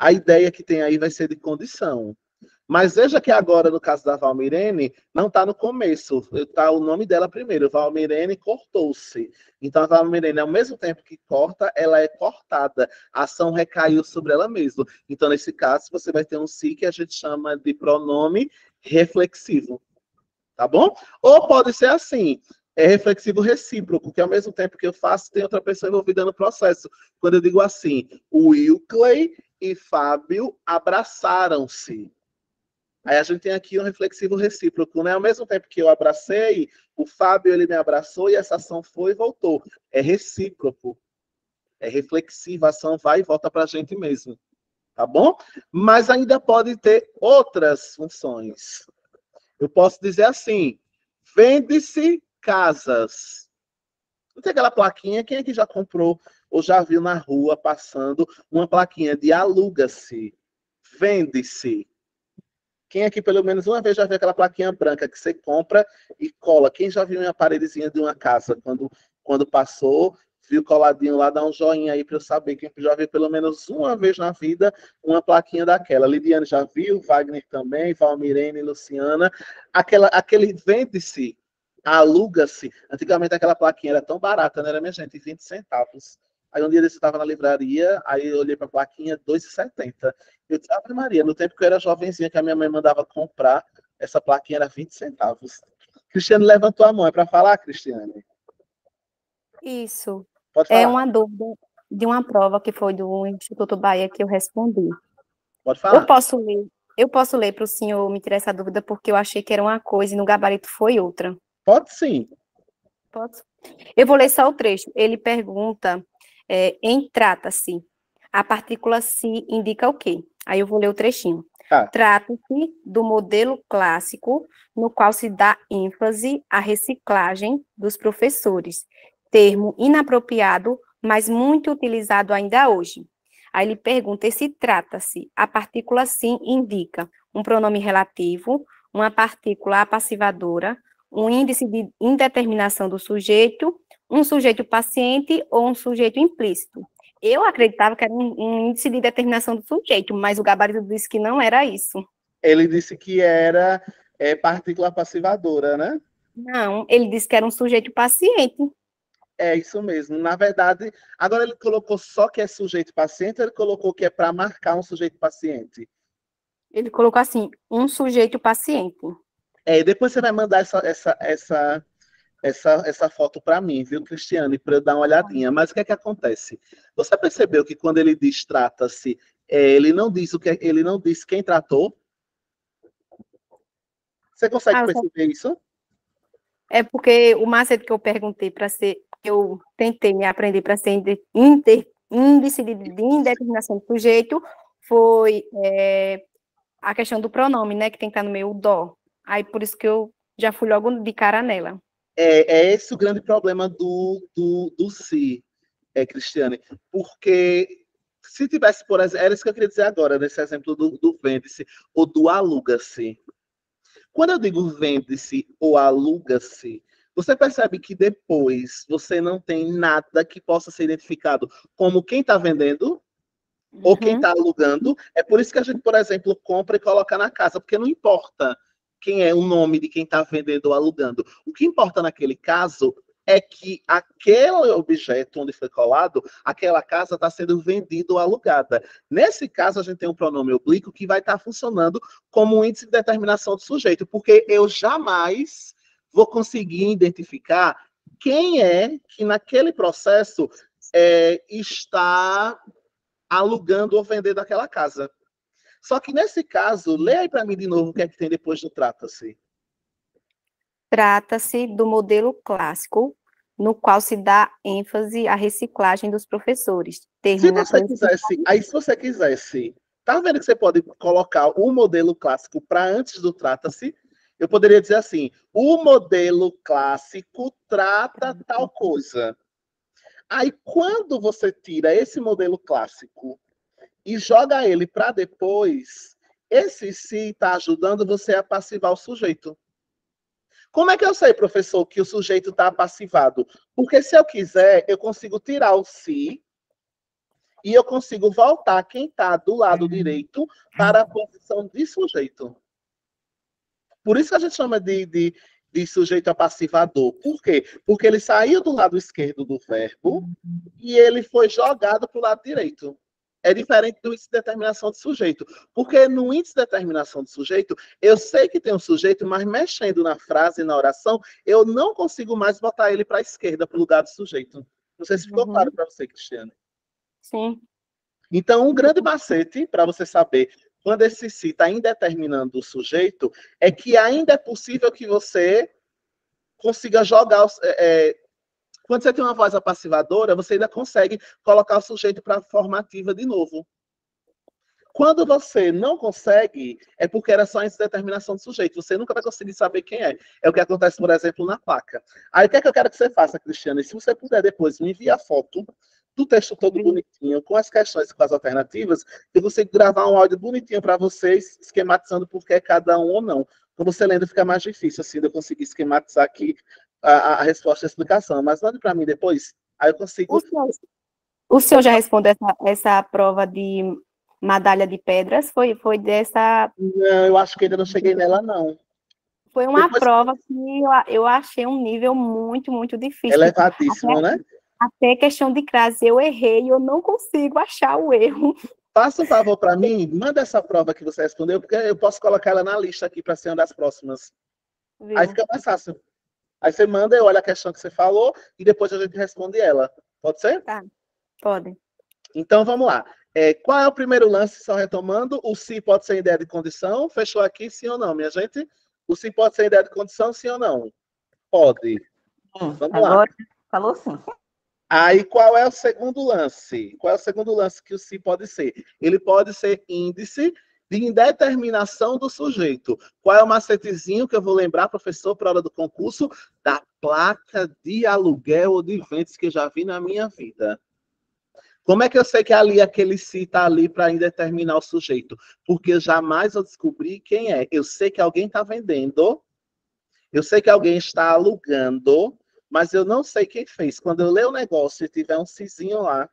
A ideia que tem aí vai ser de condição. Mas veja que agora, no caso da Valmirene, não está no começo, está o nome dela primeiro. Valmirene cortou-se. Então, a Valmirene, ao mesmo tempo que corta, ela é cortada. A ação recaiu sobre ela mesma. Então, nesse caso, você vai ter um si que a gente chama de pronome reflexivo. Tá bom? Ou pode ser assim, é reflexivo recíproco, que ao mesmo tempo que eu faço, tem outra pessoa envolvida no processo. Quando eu digo assim, o Wilkley e Fábio abraçaram-se. Aí a gente tem aqui um reflexivo recíproco, né? Ao mesmo tempo que eu abracei, o Fábio ele me abraçou e essa ação foi e voltou. É recíproco. É reflexiva, a ação vai e volta para a gente mesmo. Tá bom? Mas ainda pode ter outras funções. Eu posso dizer assim, vende-se casas. Não tem aquela plaquinha, quem é que já comprou ou já viu na rua passando uma plaquinha de aluga-se, vende-se? Quem aqui, pelo menos uma vez, já viu aquela plaquinha branca que você compra e cola? Quem já viu uma paredezinha de uma casa quando passou, viu coladinho lá, dá um joinha aí para eu saber. Quem já viu pelo menos uma vez na vida uma plaquinha daquela? Lidiane já viu, Wagner também, Valmirene, Luciana. Aquele vende-se, aluga-se. Antigamente aquela plaquinha era tão barata, não era, minha gente? 20 centavos. Aí um dia eu estava na livraria, aí eu olhei para a plaquinha, R$2,70. Eu disse, Ave Maria, no tempo que eu era jovenzinha, que a minha mãe mandava comprar, essa plaquinha era 20 centavos. Cristiane levantou a mão, é para falar, Cristiane? Isso. Pode falar. É uma dúvida de uma prova que foi do Instituto Bahia que eu respondi. Pode falar. Eu posso ler para o senhor me tirar essa dúvida, porque eu achei que era uma coisa e no gabarito foi outra. Pode sim. Posso? Eu vou ler só o trecho. Ele pergunta, em trata-se, a partícula se indica o quê? Aí eu vou ler o trechinho. Tá. Trata-se do modelo clássico no qual se dá ênfase à reciclagem dos professores, termo inapropriado, mas muito utilizado ainda hoje. Aí ele pergunta, se trata-se, a partícula sim indica um pronome relativo, uma partícula apassivadora, um índice de indeterminação do sujeito, um sujeito paciente ou um sujeito implícito. Eu acreditava que era um índice de determinação do sujeito, mas o gabarito disse que não era isso. Ele disse que era partícula passivadora, né? Não, ele disse que era um sujeito paciente. É isso mesmo. Na verdade, agora ele colocou só que é sujeito paciente, ou ele colocou que é para marcar um sujeito paciente? Ele colocou assim, um sujeito paciente. E depois você vai mandar essa foto para mim, viu, Cristiane, para eu dar uma olhadinha. Mas o que é que acontece? Você percebeu que quando ele diz trata-se, ele não diz ele não diz quem tratou? Você consegue perceber isso? É porque o macete que eu perguntei para ser, eu tentei me aprender para ser índice de indeterminação do sujeito, foi a questão do pronome, né, que tem que estar no meio, o dó. Aí por isso que eu já fui logo de cara nela. É esse o grande problema do si, Cristiane, porque se tivesse, por exemplo, era isso que eu queria dizer agora, nesse exemplo do vende-se ou do aluga-se. Quando eu digo vende-se ou aluga-se, você percebe que depois você não tem nada que possa ser identificado como quem está vendendo ou quem está alugando. É por isso que a gente, por exemplo, compra e coloca na casa, porque não importa quem é o nome de quem está vendendo ou alugando. O que importa naquele caso é que aquele objeto onde foi colado, aquela casa está sendo vendida ou alugada. Nesse caso, a gente tem um pronome oblíquo que vai estar funcionando como um índice de determinação do sujeito, porque eu jamais vou conseguir identificar quem é que naquele processo está alugando ou vendendo aquela casa. Só que nesse caso, lê aí para mim de novo o que é que tem depois do trata-se. Trata-se do modelo clássico, no qual se dá ênfase à reciclagem dos professores. Se você quisesse, tá vendo que você pode colocar o modelo clássico para antes do trata-se? Eu poderia dizer assim, o modelo clássico trata tal coisa. Aí, quando você tira esse modelo clássico e joga ele para depois, esse si está ajudando você a passivar o sujeito. Como é que eu sei, professor, que o sujeito está passivado? Porque se eu quiser, eu consigo tirar o si e eu consigo voltar quem está do lado direito para a posição de sujeito. Por isso que a gente chama de sujeito apassivador. Por quê? Porque ele saiu do lado esquerdo do verbo e ele foi jogado para o lado direito. É diferente do índice de determinação de sujeito. Porque no índice de determinação de sujeito, eu sei que tem um sujeito, mas mexendo na frase, na oração, eu não consigo mais botar ele para a esquerda, para o lugar do sujeito. Não sei se ficou claro para você, Cristiane. Sim. Então, um grande macete para você saber quando esse si está indeterminando o sujeito é que ainda é possível que você consiga jogar... quando você tem uma voz apassivadora, você ainda consegue colocar o sujeito para a formativa de novo. Quando você não consegue, é porque era só essa determinação do sujeito. Você nunca vai conseguir saber quem é. É o que acontece, por exemplo, na placa. Aí o que é que eu quero que você faça, Cristiane? Se você puder depois me enviar foto do texto todo bonitinho, com as questões e com as alternativas, eu consigo gravar um áudio bonitinho para vocês, esquematizando por que é cada um ou não. Quando você lendo, fica mais difícil, assim, de eu conseguir esquematizar aqui a resposta e a explicação. Mas mande para mim depois, aí eu consigo... O senhor já respondeu essa prova de medalha de pedras? Foi dessa... Não, eu acho que ainda não cheguei nela, não. Foi uma prova que eu achei um nível muito, muito difícil. Elevadíssimo, né? Até questão de crase, eu errei e eu não consigo achar o erro. Faça um favor para mim, manda essa prova que você respondeu, porque eu posso colocar ela na lista aqui para ser uma das próximas. Viu? Aí fica mais fácil. Aí você manda, eu olho a questão que você falou e depois a gente responde ela. Pode ser? Tá, pode. Então, vamos lá. Qual é o primeiro lance, só retomando? O se pode ser ideia de condição. Fechou aqui, sim ou não, minha gente? O se pode ser ideia de condição, sim ou não? Pode. Vamos agora, lá. Falou sim. Aí, qual é o segundo lance? Qual é o segundo lance que o se pode ser? Ele pode ser índice de indeterminação do sujeito. Qual é o macetezinho que eu vou lembrar, professor, para a hora do concurso? Da placa de aluguel ou de vendas que eu já vi na minha vida. Como é que eu sei que ali aquele si está ali para indeterminar o sujeito? Porque jamais eu descobri quem é. Eu sei que alguém está vendendo, eu sei que alguém está alugando, mas eu não sei quem fez. Quando eu ler o negócio e tiver um sizinho lá,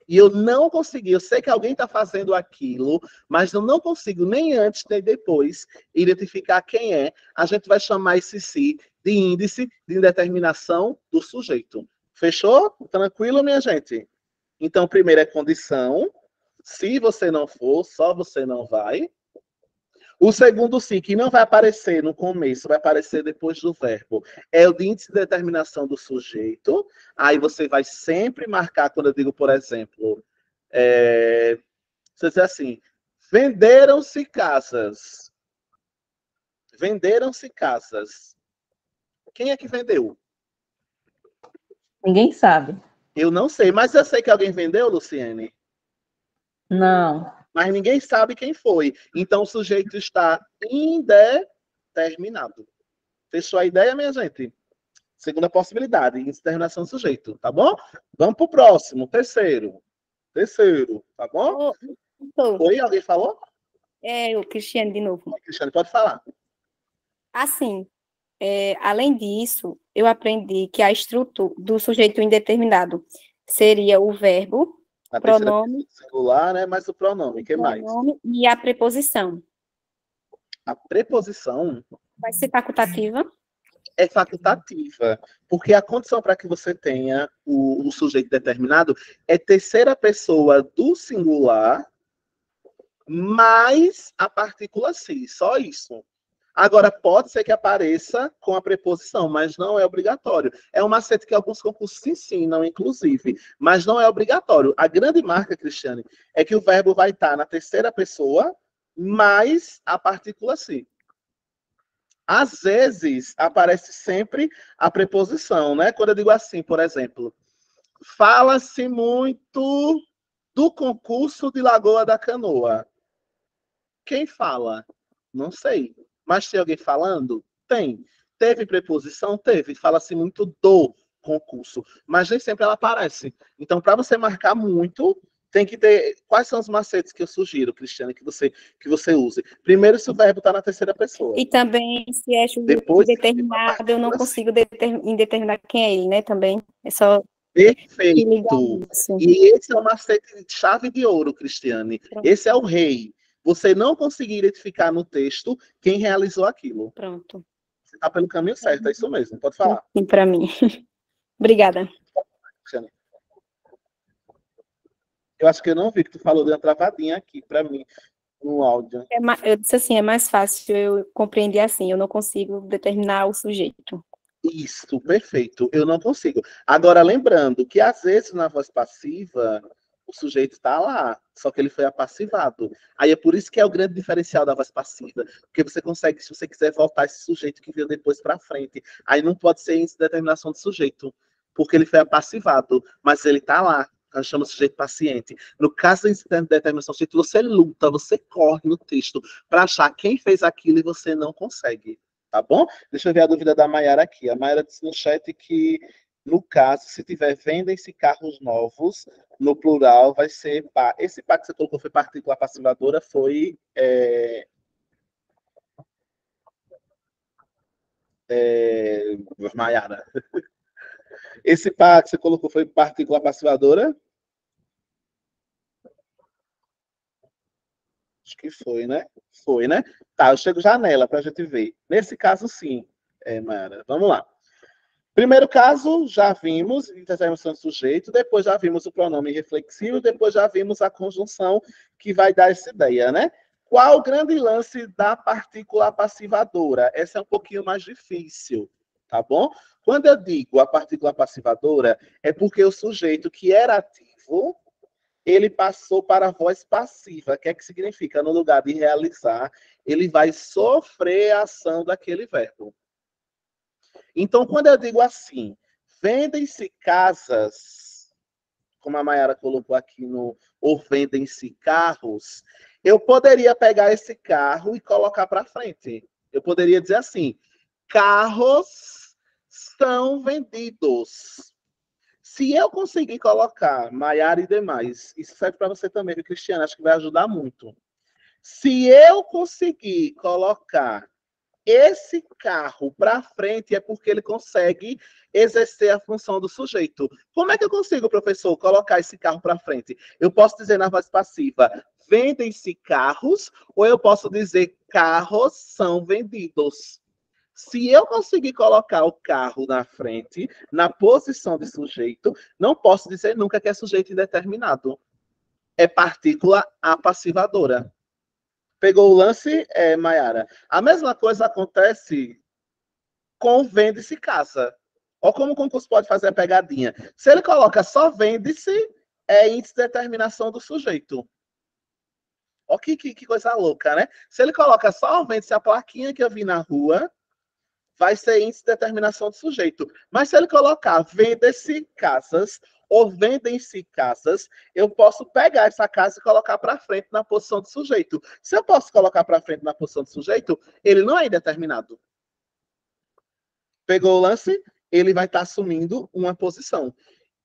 e eu não consegui, eu sei que alguém está fazendo aquilo, mas eu não consigo nem antes nem depois identificar quem é, a gente vai chamar esse si de índice de indeterminação do sujeito. Fechou? Tranquilo, minha gente? Então, primeiro é condição. Se você não for, só você não vai. O segundo sim, que não vai aparecer no começo, vai aparecer depois do verbo, é o de índice de determinação do sujeito. Aí você vai sempre marcar, quando eu digo, por exemplo, você diz assim, venderam-se casas. Venderam-se casas. Quem é que vendeu? Ninguém sabe. Eu não sei, mas eu sei que alguém vendeu, Luciene. Não. Mas ninguém sabe quem foi. Então, o sujeito está indeterminado. Fechou a ideia, minha gente? Segunda possibilidade, indeterminação do sujeito, tá bom? Vamos para o próximo, terceiro. Terceiro, tá bom? Oi, alguém falou? O Cristiane de novo. Cristiane, pode falar. Assim, além disso, eu aprendi que a estrutura do sujeito indeterminado seria o verbo, A pronome singular, né? Mas o pronome, o que mais? E a preposição. A preposição Vai ser facultativa? É facultativa, porque a condição para que você tenha o sujeito determinado é terceira pessoa do singular mais a partícula si, só isso. Agora, pode ser que apareça com a preposição, mas não é obrigatório. É um macete que alguns concursos ensinam, inclusive, mas não é obrigatório. A grande marca, Cristiane, é que o verbo vai estar na terceira pessoa mais a partícula si. Às vezes, aparece sempre a preposição, né? Quando eu digo assim, por exemplo, fala-se muito do concurso de Lagoa da Canoa. Quem fala? Não sei. Mas tem alguém falando? Tem. Teve preposição? Teve. Fala-se muito do concurso. Mas nem sempre ela aparece. Então, para você marcar muito, tem que ter... Quais são os macetes que eu sugiro, Cristiane, que você use? Primeiro, se o verbo está na terceira pessoa. E também, se é Depois, determinado, eu não consigo determinar quem é ele, né? Também. É só Perfeito. E esse é o macete de chave de ouro, Cristiane. Pronto. Esse é o rei. Você não conseguir identificar no texto quem realizou aquilo. Pronto. Você está pelo caminho certo, é isso mesmo. Pode falar. Sim, para mim. Obrigada. Cristiane. Eu acho que eu não vi que tu falou de uma travadinha aqui para mim no áudio. Eu disse assim, é mais fácil eu compreender assim, eu não consigo determinar o sujeito. Isso, perfeito. Eu não consigo. Agora, lembrando que às vezes na voz passiva o sujeito está lá, só que ele foi apassivado. Aí é por isso que é o grande diferencial da voz passiva, porque você consegue, se você quiser voltar esse sujeito que veio depois para frente, aí não pode ser indeterminação de sujeito, porque ele foi apassivado, mas ele está lá. A gente chama de sujeito paciente. No caso da determinação de sujeito, você luta, você corre no texto para achar quem fez aquilo e você não consegue. Tá bom? Deixa eu ver a dúvida da Mayara aqui. A Mayara disse no chat que, no caso, se tiver vendem-se carros novos, no plural vai ser pá. Esse pá que você colocou foi partícula passivadora, foi Mayara. Esse pá que você colocou foi partícula passivadora? Acho que foi, né? Foi, né? Tá, eu chego já nela para a gente ver. Nesse caso, sim, Mayara. Vamos lá. Primeiro caso, já vimos determinação de sujeito, depois já vimos o pronome reflexivo, depois já vimos a conjunção que vai dar essa ideia, né? Qual o grande lance da partícula passivadora? Essa é um pouquinho mais difícil, tá bom? Quando eu digo a partícula passivadora, é porque o sujeito que era ativo, ele passou para a voz passiva. O que é que significa? No lugar de realizar, ele vai sofrer a ação daquele verbo. Então, quando eu digo assim, vendem-se casas, como a Mayara colocou aqui no ou vendem-se carros, eu poderia pegar esse carro e colocar para frente. Eu poderia dizer assim, carros são vendidos. Se eu conseguir colocar Mayara e demais, isso serve para você também, viu, Cristiana? Acho que vai ajudar muito. Se eu conseguir colocar esse carro para frente, é porque ele consegue exercer a função do sujeito. Como é que eu consigo, professor, colocar esse carro para frente? Eu posso dizer na voz passiva, vendem-se carros, ou eu posso dizer, carros são vendidos. Se eu conseguir colocar o carro na frente, na posição de sujeito, não posso dizer nunca que é sujeito indeterminado. É partícula apassivadora. Pegou o lance, Mayara? A mesma coisa acontece com vende-se casa. Olha como o concurso pode fazer a pegadinha. Se ele coloca só vende-se, é índice de determinação do sujeito. Olha que coisa louca, né? Se ele coloca só vende-se, a plaquinha que eu vi na rua, vai ser índice de determinação do sujeito. Mas se ele colocar vende-se casas ou vendem-se casas, eu posso pegar essa casa e colocar para frente na posição do sujeito. Se eu posso colocar para frente na posição do sujeito, ele não é indeterminado. Pegou o lance? Ele vai estar assumindo uma posição.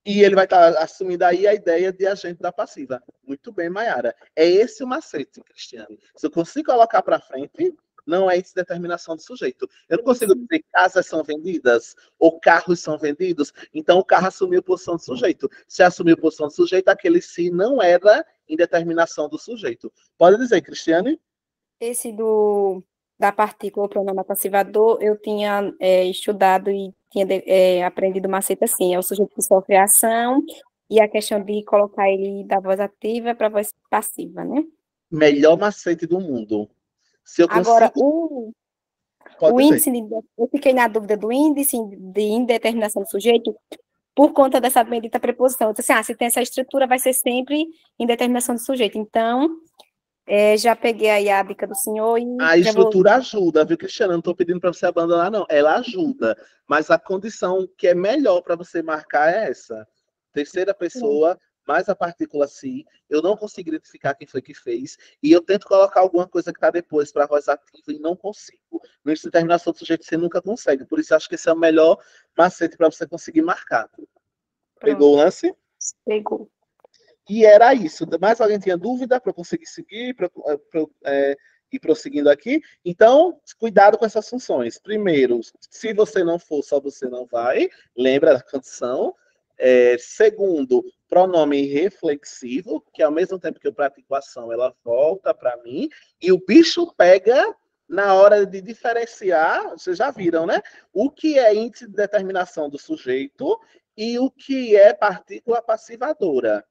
E ele vai estar assumindo aí a ideia de agente da passiva. Muito bem, Mayara. É esse o macete, Cristiane. Se eu consigo colocar para frente, não é essa determinação do sujeito. Eu não consigo dizer casas são vendidas ou carros são vendidos, então o carro assumiu posição do sujeito. Se assumiu posição do sujeito, aquele sim não era indeterminação do sujeito. Pode dizer, Cristiane? Esse da partícula, o pronome passivador, eu tinha estudado e tinha aprendido macete assim, é o sujeito que sofre a ação e a questão de colocar ele da voz ativa para a voz passiva, né? Melhor macete do mundo. Se eu Agora, consigo... o índice, eu fiquei na dúvida do índice de indeterminação do sujeito por conta dessa bendita preposição. Eu disse assim, se tem essa estrutura, vai ser sempre indeterminação do sujeito. Então, já peguei aí a dica do senhor e... A estrutura ajuda, viu, Cristiana? Não estou pedindo para você abandonar, não. Ela ajuda, mas a condição que é melhor para você marcar é essa. Terceira pessoa... mais a partícula si, eu não consigo identificar quem foi que fez, e eu tento colocar alguma coisa que está depois para a voz ativa e não consigo. No índice de determinação do sujeito você nunca consegue, por isso acho que esse é o melhor macete para você conseguir marcar. Pronto. Pegou o lance? Pegou. E era isso. Mais alguém tinha dúvida para eu conseguir seguir, ir prosseguindo aqui? Então, cuidado com essas funções. Primeiro, se você não for, só você não vai, lembra da condição. Segundo, pronome reflexivo, que ao mesmo tempo que eu pratico a ação, ela volta para mim, e o bicho pega na hora de diferenciar, vocês já viram, né? O que é índice de determinação do sujeito e o que é partícula passivadora.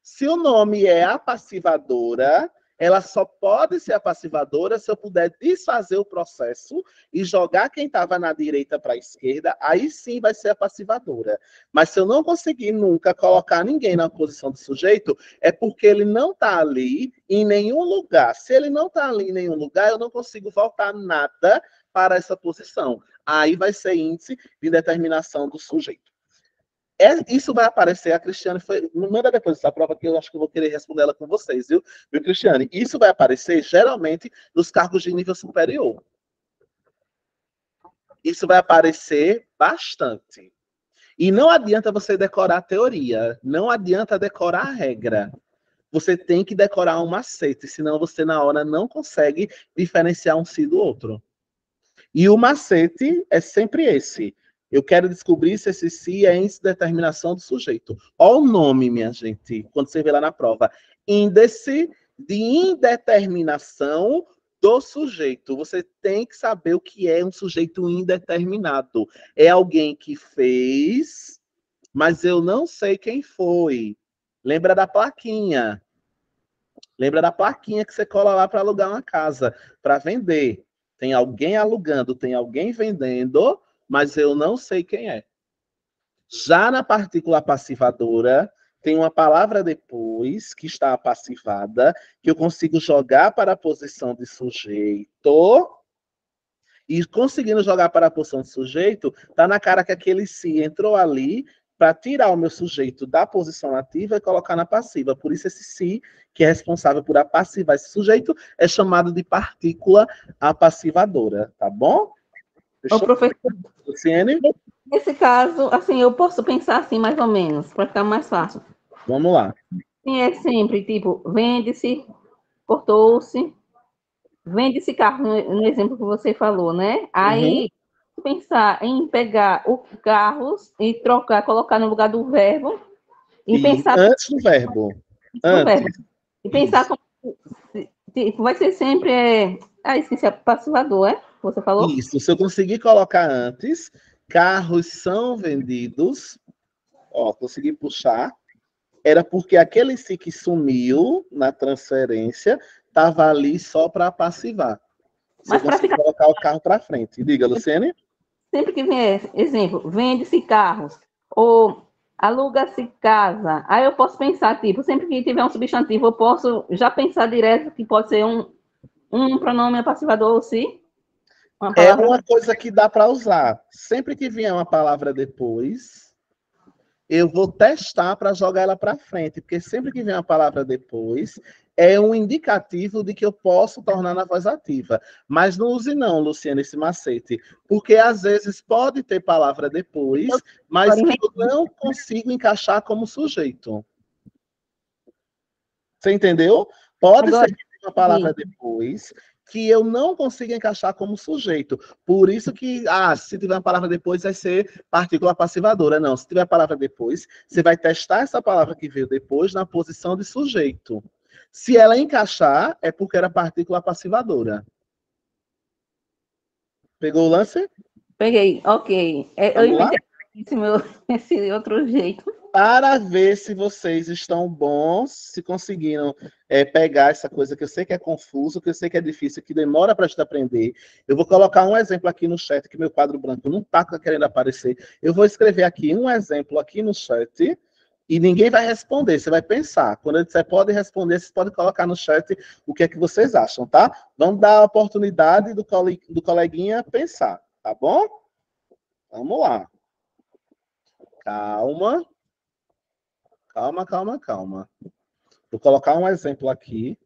Se o nome é apassivadora, ela só pode ser apassivadora se eu puder desfazer o processo e jogar quem estava na direita para a esquerda, aí sim vai ser apassivadora. Mas se eu não conseguir nunca colocar ninguém na posição de sujeito, é porque ele não está ali em nenhum lugar. Se ele não está ali em nenhum lugar, eu não consigo voltar nada para essa posição. Aí vai ser índice de determinação do sujeito. Isso vai aparecer, a Cristiane manda depois essa prova que eu acho que eu vou querer responder ela com vocês, viu, Cristiane? Isso vai aparecer geralmente nos cargos de nível superior. Isso vai aparecer bastante. E não adianta você decorar a teoria, não adianta decorar a regra. Você tem que decorar um macete, senão você na hora não consegue diferenciar um si do outro. E o macete é sempre esse. Eu quero descobrir se esse si é índice de determinação do sujeito. Olha o nome, minha gente, quando você vê lá na prova. Índice de indeterminação do sujeito. Você tem que saber o que é um sujeito indeterminado. É alguém que fez, mas eu não sei quem foi. Lembra da plaquinha. Lembra da plaquinha que você cola lá para alugar uma casa, para vender. Tem alguém alugando, tem alguém vendendo, mas eu não sei quem é. Já na partícula passivadora, tem uma palavra depois, que está passivada, que eu consigo jogar para a posição de sujeito, e conseguindo jogar para a posição de sujeito, está na cara que aquele si entrou ali para tirar o meu sujeito da posição ativa e colocar na passiva. Por isso esse si, que é responsável por apassivar esse sujeito, é chamado de partícula apassivadora, tá bom? Ô, professor, Luciene? nesse caso, assim, eu posso pensar assim, mais ou menos, para ficar mais fácil. Vamos lá. Sim, é sempre, tipo, vende-se, cortou-se, vende-se carro, no exemplo que você falou, né? Aí, pensar em pegar o carros e trocar, colocar no lugar do verbo, e pensar... Antes do verbo. Antes. E pensar como... Tipo, vai ser sempre... esqueci, passivador, é? Você falou? Isso, se eu conseguir colocar antes, carros são vendidos, ó, consegui puxar, era porque aquele si que sumiu na transferência estava ali só para passivar. Se eu conseguir colocar o carro para frente. Diga, Luciene. Sempre que vier, exemplo, vende-se carros, ou aluga-se casa, aí eu posso pensar, tipo, sempre que tiver um substantivo, eu posso já pensar direto que pode ser um pronome apassivador ou si. É uma coisa que dá para usar. Sempre que vier uma palavra depois, eu vou testar para jogar ela para frente, porque sempre que vier uma palavra depois, é um indicativo de que eu posso tornar na voz ativa. Mas não use não, Luciana, esse macete, porque às vezes pode ter palavra depois, mas que eu não consigo encaixar como sujeito. Você entendeu? Pode ser que tenha uma palavra depois que eu não consigo encaixar como sujeito. Por isso que, se tiver uma palavra depois, vai ser partícula passivadora. Não, se tiver a palavra depois, você vai testar essa palavra que veio depois na posição de sujeito. Se ela encaixar, é porque era partícula passivadora. Pegou o lance? Peguei, ok. Eu inventei esse outro jeito. Para ver se vocês estão bons, se conseguiram pegar essa coisa que eu sei que é confuso, que eu sei que é difícil, que demora para a gente aprender. Eu vou colocar um exemplo aqui no chat, que meu quadro branco não está querendo aparecer. Eu vou escrever aqui um exemplo aqui no chat e ninguém vai responder, você vai pensar. Quando eu disser pode responder, vocês podem colocar no chat o que é que vocês acham, tá? Vamos dar a oportunidade do coleguinha pensar, tá bom? Vamos lá. Calma. Calma. Vou colocar um exemplo aqui.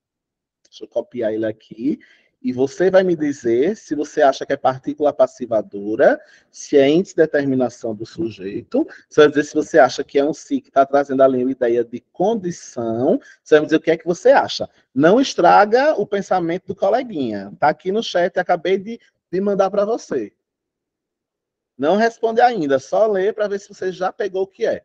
Deixa eu copiar ele aqui. E você vai me dizer se você acha que é partícula passivadora, se é índice de determinação do sujeito. Você vai dizer se você acha que é um si que está trazendo ali uma ideia de condição. Você vai me dizer o que é que você acha. Não estraga o pensamento do coleguinha. Está aqui no chat, acabei de mandar para você. Não responde ainda, só lê para ver se você já pegou o que é.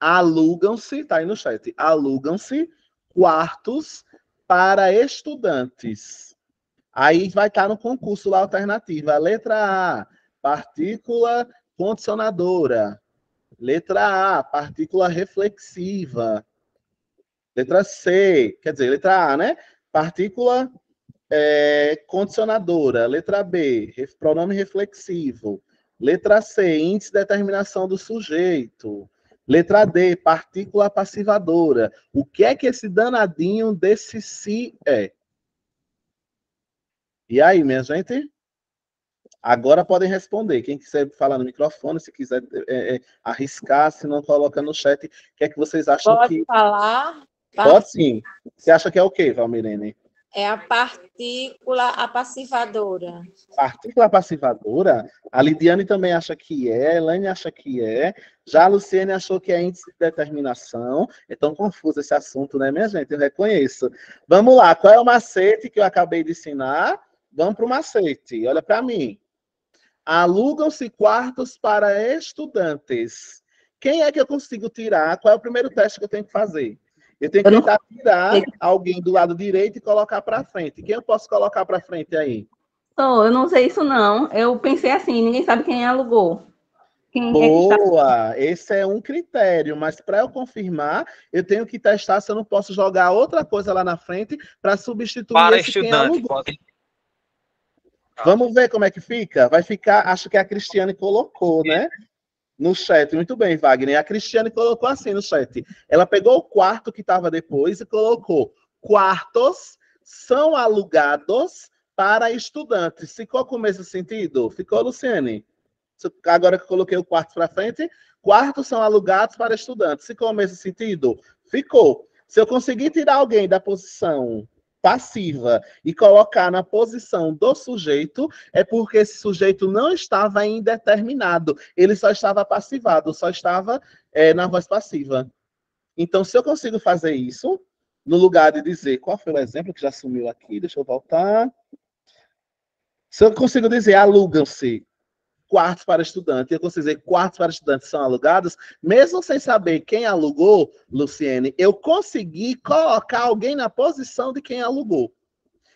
Alugam-se, tá aí no chat, alugam-se quartos para estudantes. Aí vai estar no concurso lá, alternativa. Letra A, partícula condicionadora. Letra A, partícula reflexiva. Letra C, quer dizer, letra A, né? Partícula condicionadora. Letra B, pronome reflexivo. Letra C, índice de determinação do sujeito. Letra D, partícula passivadora. O que é que esse danadinho desse si é? E aí, minha gente? Agora podem responder. Quem quiser falar no microfone, se quiser arriscar, se não, coloca no chat. O que é que vocês acham Pode que... falar? Pode sim. Você acha que é o quê, Valmirene? É a partícula apassivadora. Partícula passivadora? A Lidiane também acha que é, a Elaine acha que é, já a Luciene achou que é índice de determinação. É tão confuso esse assunto, né, minha gente? Eu reconheço. Vamos lá, qual é o macete que eu acabei de ensinar? Vamos para o macete, olha para mim. Alugam-se quartos para estudantes. Quem é que eu consigo tirar? Qual é o primeiro teste que eu tenho que fazer? Eu tenho que tentar tirar alguém do lado direito e colocar para frente. Quem eu posso colocar para frente aí? Eu não sei isso, não. Eu pensei assim, ninguém sabe quem alugou. Boa! Esse é um critério, mas para eu confirmar, eu tenho que testar se eu não posso jogar outra coisa lá na frente para substituir para esse quem estudante. alugou. Vamos ver como é que fica? Vai ficar, acho que a Cristiane colocou, né? No chat. Muito bem, Wagner. A Cristiane colocou assim no chat. Ela pegou o quarto que estava depois e colocou: quartos são alugados para estudantes. Ficou com o mesmo sentido? Ficou, Luciane? Agora que eu coloquei o quarto para frente, quartos são alugados para estudantes. Ficou o mesmo sentido? Ficou. Se eu conseguir tirar alguém da posição passiva e colocar na posição do sujeito, é porque esse sujeito não estava indeterminado, ele só estava passivado, só estava na voz passiva. Então, se eu consigo fazer isso, no lugar de dizer, qual foi o exemplo que já sumiu aqui? Deixa eu voltar. Se eu consigo dizer, alugam-se quartos para estudantes, eu consigo dizer quartos para estudantes são alugados, mesmo sem saber quem alugou, Luciene, eu consegui colocar alguém na posição de quem alugou.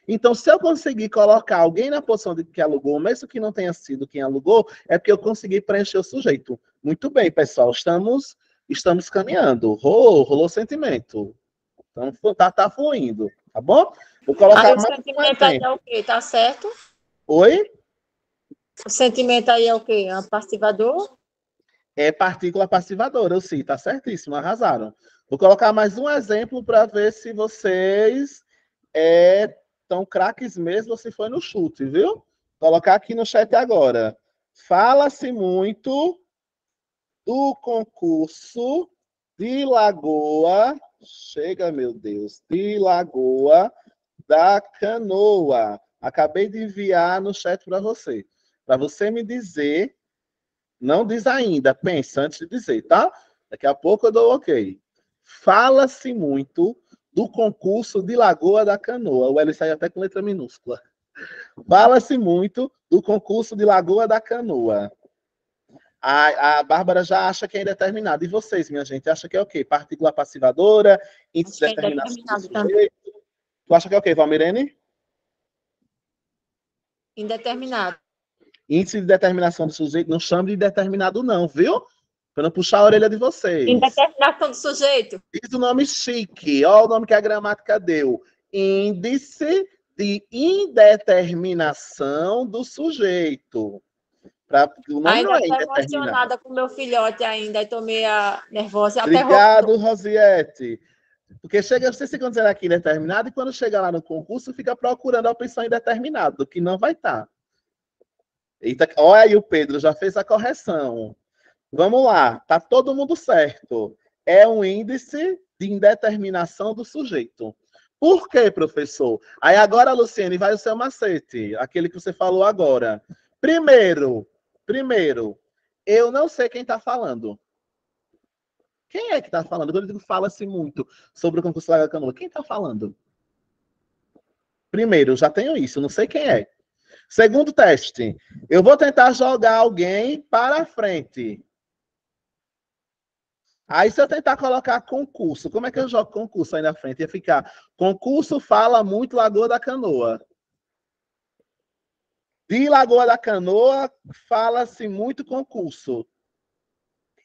Então, se eu conseguir colocar alguém na posição de quem alugou, mesmo que não tenha sido quem alugou, é porque eu consegui preencher o sujeito. Muito bem, pessoal, estamos caminhando. Rolou sentimento. Então, tá fluindo, tá bom? Vou colocar o sentimento aí é o quê? Tá certo? Oi? O sentimento aí é o quê? É passivador? É partícula passivadora, eu sei, tá certíssimo, arrasaram. Vou colocar mais um exemplo para ver se vocês estão craques mesmo ou se foi no chute, viu? Vou colocar aqui no chat agora. Fala-se muito do concurso de Lagoa, chega, meu Deus, de Lagoa da Canoa. Acabei de enviar no chat para você me dizer, não diz ainda, pensa antes de dizer, tá? Daqui a pouco eu dou ok. Fala-se muito do concurso de Lagoa da Canoa. O L sai até com letra minúscula. Fala-se muito do concurso de Lagoa da Canoa. A Bárbara já acha que é indeterminado. E vocês, minha gente, acha que é o quê? Partícula passivadora, índice de determinação do sujeito? Tu acha que é o quê, Valmirene? Indeterminado. Índice de determinação do sujeito, não chame de determinado não, viu? Para não puxar a orelha de vocês. Indeterminação do sujeito. Diz o nome chique, olha o nome que a gramática deu. Índice de indeterminação do sujeito. O nome não é indeterminado. Estou emocionada com meu filhote ainda, e tô meio nervosa. Obrigado, Rosiette. Porque chega, você se considera aqui indeterminado, e quando chega lá no concurso, fica procurando a opção indeterminado, que não vai estar. Eita, olha aí o Pedro, já fez a correção. Vamos lá, tá todo mundo certo. É um índice de indeterminação do sujeito. Por quê, professor? Aí agora, Luciene, vai o seu macete, aquele que você falou agora. Primeiro, eu não sei quem está falando. Quem é que está falando? Quando eu digo fala-se muito sobre o concurso da Canoa, quem está falando? Primeiro, eu já tenho isso, não sei quem é. Segundo teste, eu vou tentar jogar alguém para frente. Aí, se eu tentar colocar concurso, como é que eu jogo concurso aí na frente? Ia ficar, concurso fala muito Lagoa da Canoa. De Lagoa da Canoa, fala-se muito concurso.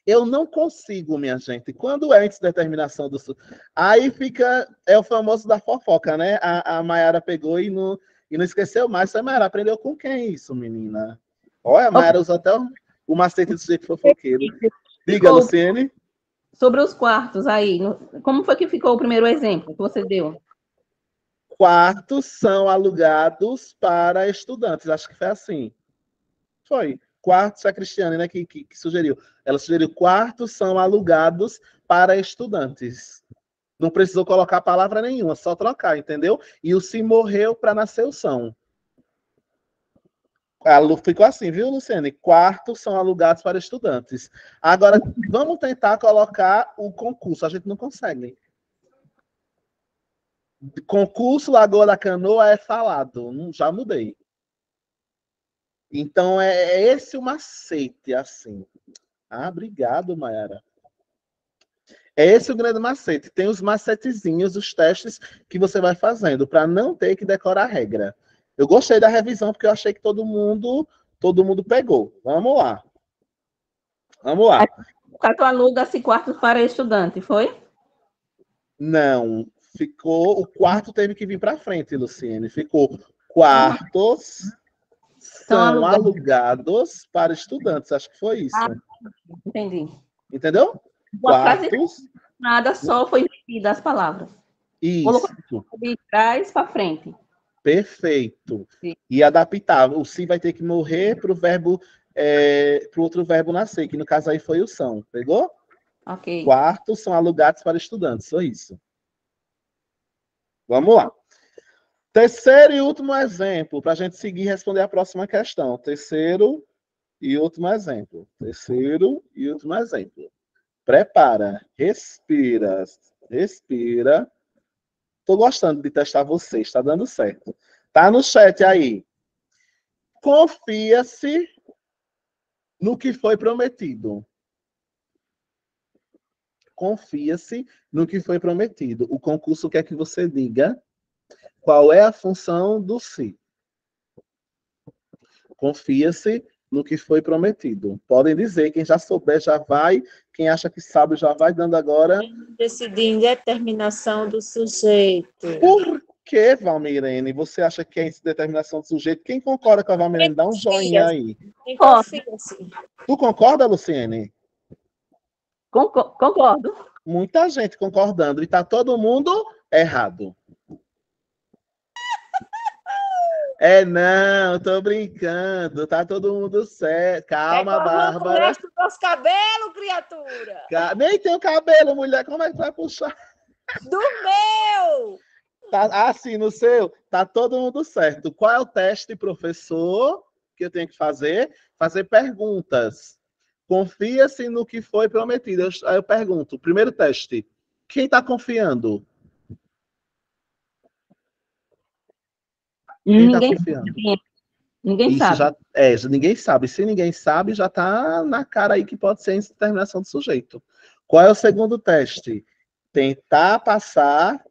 Eu não consigo, minha gente. Quando é determinação do sul, aí fica, é o famoso da fofoca, né? A Mayara pegou e não esqueceu mais. A Mayara aprendeu com quem isso, menina? Olha, a Mayara usou até o macete do sujeito fofoqueiro. Diga, Luciene. Sobre os quartos aí, como foi que ficou o primeiro exemplo que você deu? Quartos são alugados para estudantes. Acho que foi assim. Foi. Quartos, a Cristiane, né, que sugeriu. Ela sugeriu quartos são alugados para estudantes. Não precisou colocar palavra nenhuma, só trocar, entendeu? E o se morreu para nascer o são. Ficou assim, viu, Luciane? Quartos são alugados para estudantes. Agora, vamos tentar colocar o concurso. A gente não consegue. Concurso Lagoa da Canoa é falado. Já mudei. Então, é esse o macete, assim. Ah, obrigado, Mayara. É esse o grande macete. Tem os macetezinhos, os testes que você vai fazendo, para não ter que decorar a regra. Eu gostei da revisão, porque eu achei que todo mundo pegou. Vamos lá. Vamos lá. Tu aluga-se quartos para estudante, foi? Não. Ficou. O quarto teve que vir para frente, Luciene. Ficou quartos são alugados para estudantes. Acho que foi isso. Entendi. Entendeu? Uma frase nada, só foi repetida as palavras. Isso. Colocou de trás para frente. Perfeito. Sim. E adaptar. O se vai ter que morrer para o verbo, para o outro verbo nascer, que no caso aí foi o são. Pegou? Ok. Quartos são alugados para estudantes. Só isso. Vamos lá. Terceiro e último exemplo, para a gente seguir e responder a próxima questão. Terceiro e último exemplo. Terceiro e último exemplo. Prepara, respira, respira. Estou gostando de testar vocês, está dando certo. Tá no chat aí. Confia-se no que foi prometido. Confia-se no que foi prometido. O concurso quer que você diga qual é a função do se. Confia-se no que foi prometido. Podem dizer, quem já souber já vai, quem acha que sabe já vai dando agora. Decidir indeterminação do sujeito. Por que, Valmirene, você acha que é indeterminação do sujeito? Quem concorda com a Valmirene? Dá um joinha aí. Quem confia, sim. Tu concorda, Luciene? Concordo. Muita gente concordando e tá todo mundo errado. Não, tô brincando. Tá todo mundo certo. Calma, Bárbara. O resto dos cabelos, criatura. Nem tem o cabelo, mulher. Como é que vai puxar? Do meu! Tá, assim, no seu, tá todo mundo certo. Qual é o teste, professor, que eu tenho que fazer? Fazer perguntas. Confia-se no que foi prometido. Aí eu pergunto, primeiro teste, quem está confiando? Quem está confiando? Ninguém Isso sabe. Ninguém sabe. Se ninguém sabe, já está na cara aí que pode ser indeterminação do sujeito. Qual é o segundo teste? Tentar passar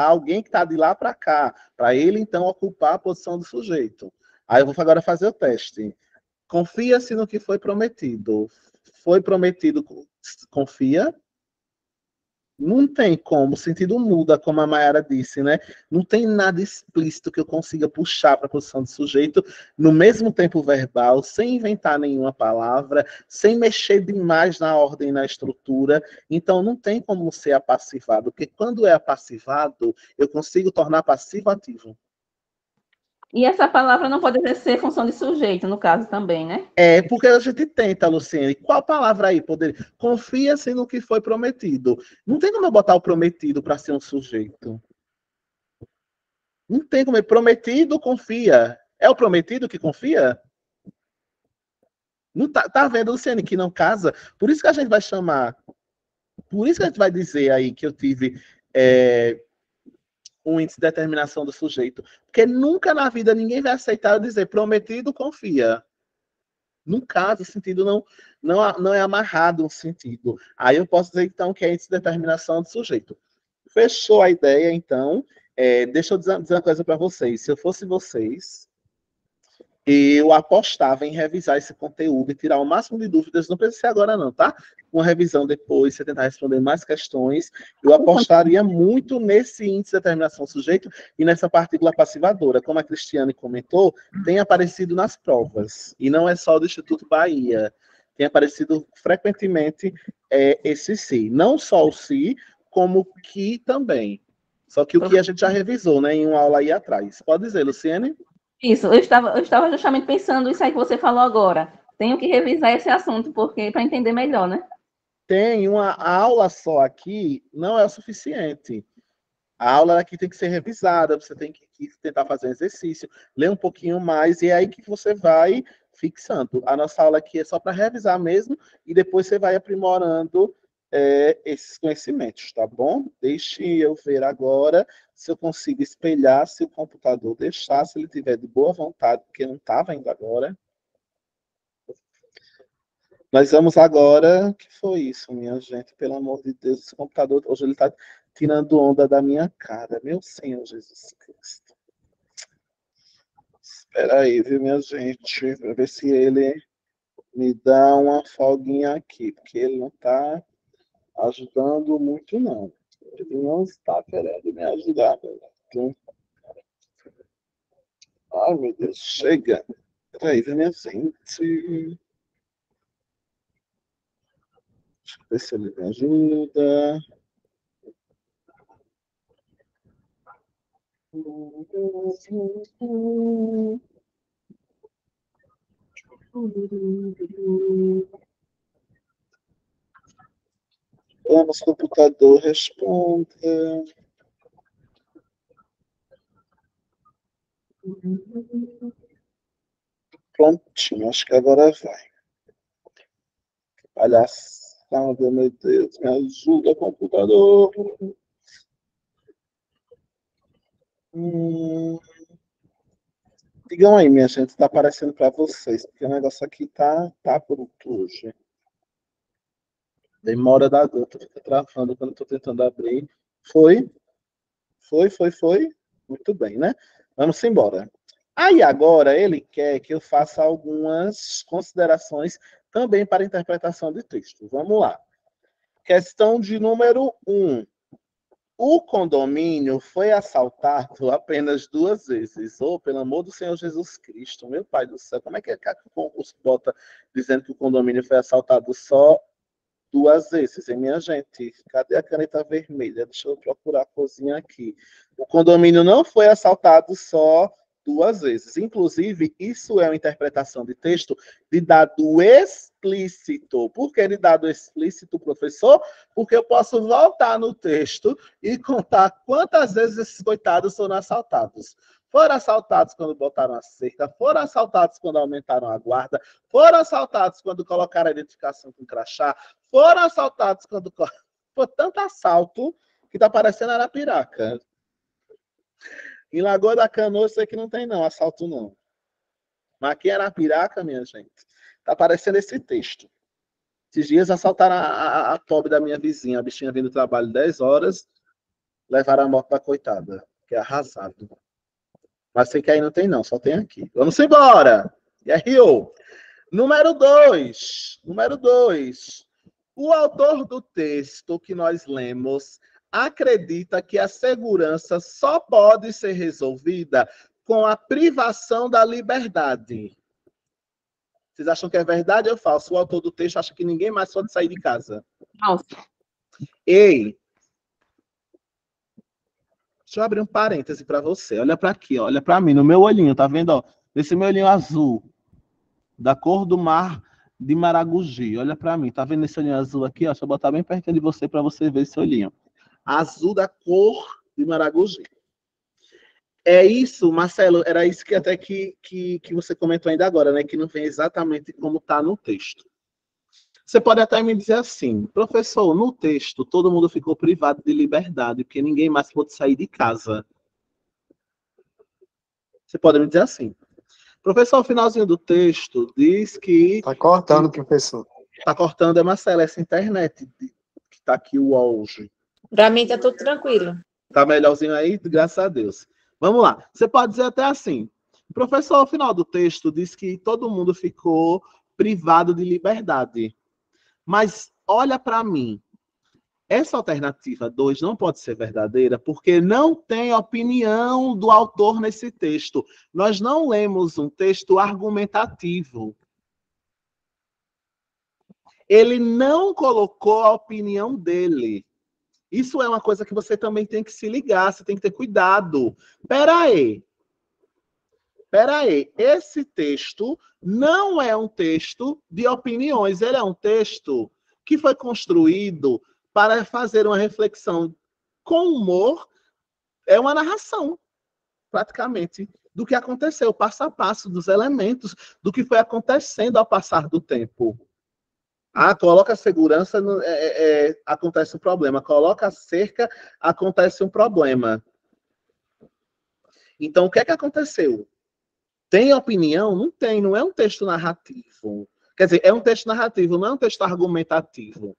alguém que está de lá para cá, para ele, então, ocupar a posição do sujeito. Aí eu vou agora fazer o teste. Confia-se no que foi prometido. Foi prometido, confia? Não tem como, o sentido muda, como a Mayara disse, né? Não tem nada explícito que eu consiga puxar para a posição de sujeito no mesmo tempo verbal, sem inventar nenhuma palavra, sem mexer demais na ordem e na estrutura. Então, não tem como ser apassivado, porque quando é apassivado, eu consigo tornar passivo ativo. E essa palavra não pode exercer função de sujeito, no caso também, né? Porque a gente tenta, Luciene. Qual palavra aí poderia? Confia-se no que foi prometido. Não tem como eu botar o prometido para ser um sujeito. Não tem como. Prometido, confia. É o prometido que confia? Não tá vendo, Luciene, que não casa? Por isso que a gente vai chamar. Por isso que a gente vai dizer aí que eu tive um índice de determinação do sujeito. Porque nunca na vida ninguém vai aceitar eu dizer prometido, confia. No caso, o sentido não é amarrado um sentido. Aí eu posso dizer, então, que é índice de determinação do sujeito. Fechou a ideia, então. Deixa eu dizer uma coisa para vocês. Se eu fosse vocês, eu apostava em revisar esse conteúdo e tirar o máximo de dúvidas. Não precisa ser agora não, tá? Uma revisão depois, você tentar responder mais questões. Eu apostaria muito nesse índice de determinação do sujeito e nessa partícula passivadora. Como a Cristiane comentou, tem aparecido nas provas. E não é só do Instituto Bahia. Tem aparecido frequentemente esse si. Não só o si, como o que também. Só que o que a gente já revisou, né? Em uma aula aí atrás. Pode dizer, Luciene? Isso, eu estava justamente pensando isso aí que você falou agora. Tenho que revisar esse assunto, porque para entender melhor, né? Tem uma aula só aqui, não é o suficiente. A aula aqui tem que ser revisada, você tem que tentar fazer um exercício, ler um pouquinho mais, e é aí que você vai fixando. A nossa aula aqui é só para revisar mesmo, e depois você vai aprimorando esses conhecimentos, tá bom? Deixe eu ver agora se eu consigo espelhar, se o computador deixar, se ele tiver de boa vontade, porque não estava ainda agora. Nós vamos agora... O que foi isso, minha gente? Pelo amor de Deus, esse computador hoje ele está tirando onda da minha cara. Meu Senhor Jesus Cristo. Espera aí, viu, minha gente? Para ver se ele me dá uma folguinha aqui, porque ele não está ajudando muito, não. Ele não está querendo me ajudar. Então... Ai, meu Deus, chega. Peraí, minha gente. Deixa eu ver se ele me ajuda. Vamos, computador, responda. Prontinho, acho que agora vai. Palhaçada, meu Deus, me ajuda, computador. Digam aí, minha gente, está aparecendo para vocês, porque o negócio aqui tá bruto hoje. Demora da gota, fica travando quando estou tentando abrir. Foi? Muito bem, né? Vamos embora. Aí agora ele quer que eu faça algumas considerações também para interpretação de texto. Vamos lá. Questão de número 1. O condomínio foi assaltado apenas 2 vezes. Oh, pelo amor do Senhor Jesus Cristo, meu Pai do céu, como é que o concurso bota dizendo que o condomínio foi assaltado só 2 vezes? E minha gente, cadê a caneta vermelha? Deixa eu procurar a cozinha aqui. O condomínio não foi assaltado só 2 vezes. Inclusive, isso é uma interpretação de texto de dado explícito. Por que de dado explícito, professor? Porque eu posso voltar no texto e contar quantas vezes esses coitados foram assaltados. Foram assaltados quando botaram a cerca, foram assaltados quando aumentaram a guarda, foram assaltados quando colocaram a identificação com crachá, foram assaltados quando... Foi tanto assalto que tá parecendo Arapiraca. Em Lagoa da Canoa, eu sei que não tem não, assalto não. Mas aqui em Arapiraca, minha gente, tá aparecendo esse texto. Esses dias assaltaram a pobre da minha vizinha, a bichinha vindo do trabalho 10 horas, levaram a moto da coitada, que é arrasado. Mas sei que aí não tem não, só tem aqui. Vamos embora! E aí, número 2. O autor do texto que nós lemos acredita que a segurança só pode ser resolvida com a privação da liberdade. Vocês acham que é verdade ou falso? O autor do texto acha que ninguém mais pode sair de casa. Falso. Ei! Deixa eu abrir um parêntese para você. Olha para aqui, ó. Olha para mim, no meu olhinho, tá vendo? Ó? Esse meu olhinho azul, da cor do mar de Maragogi. Olha para mim, tá vendo esse olhinho azul aqui? Ó? Deixa eu botar bem perto de você para você ver esse olhinho. Azul da cor de Maragogi. É isso, Marcelo, era isso que até que você comentou ainda agora, né? Que não vem exatamente como está no texto. Você pode até me dizer assim, professor, no texto todo mundo ficou privado de liberdade, porque ninguém mais pôde sair de casa. Você pode me dizer assim. Professor, o finalzinho do texto diz que... Está cortando, professor. Está cortando, Marcela, essa internet que está aqui o auge. Para mim está tudo tranquilo. Está melhorzinho aí? Graças a Deus. Vamos lá. Você pode dizer até assim. Professor, ao final do texto, diz que todo mundo ficou privado de liberdade. Mas olha para mim. Essa alternativa 2 não pode ser verdadeira porque não tem opinião do autor nesse texto. Nós não lemos um texto argumentativo. Ele não colocou a opinião dele. Isso é uma coisa que você também tem que se ligar, você tem que ter cuidado. Peraí. Esse texto não é um texto de opiniões, ele é um texto que foi construído para fazer uma reflexão com humor, é uma narração, praticamente, do que aconteceu, passo a passo, dos elementos, do que foi acontecendo ao passar do tempo. Coloca a segurança, acontece um problema. Coloca a cerca, acontece um problema. Então, o que é que aconteceu? Tem opinião? Não tem, não é um texto narrativo. Quer dizer, é um texto narrativo, não é um texto argumentativo.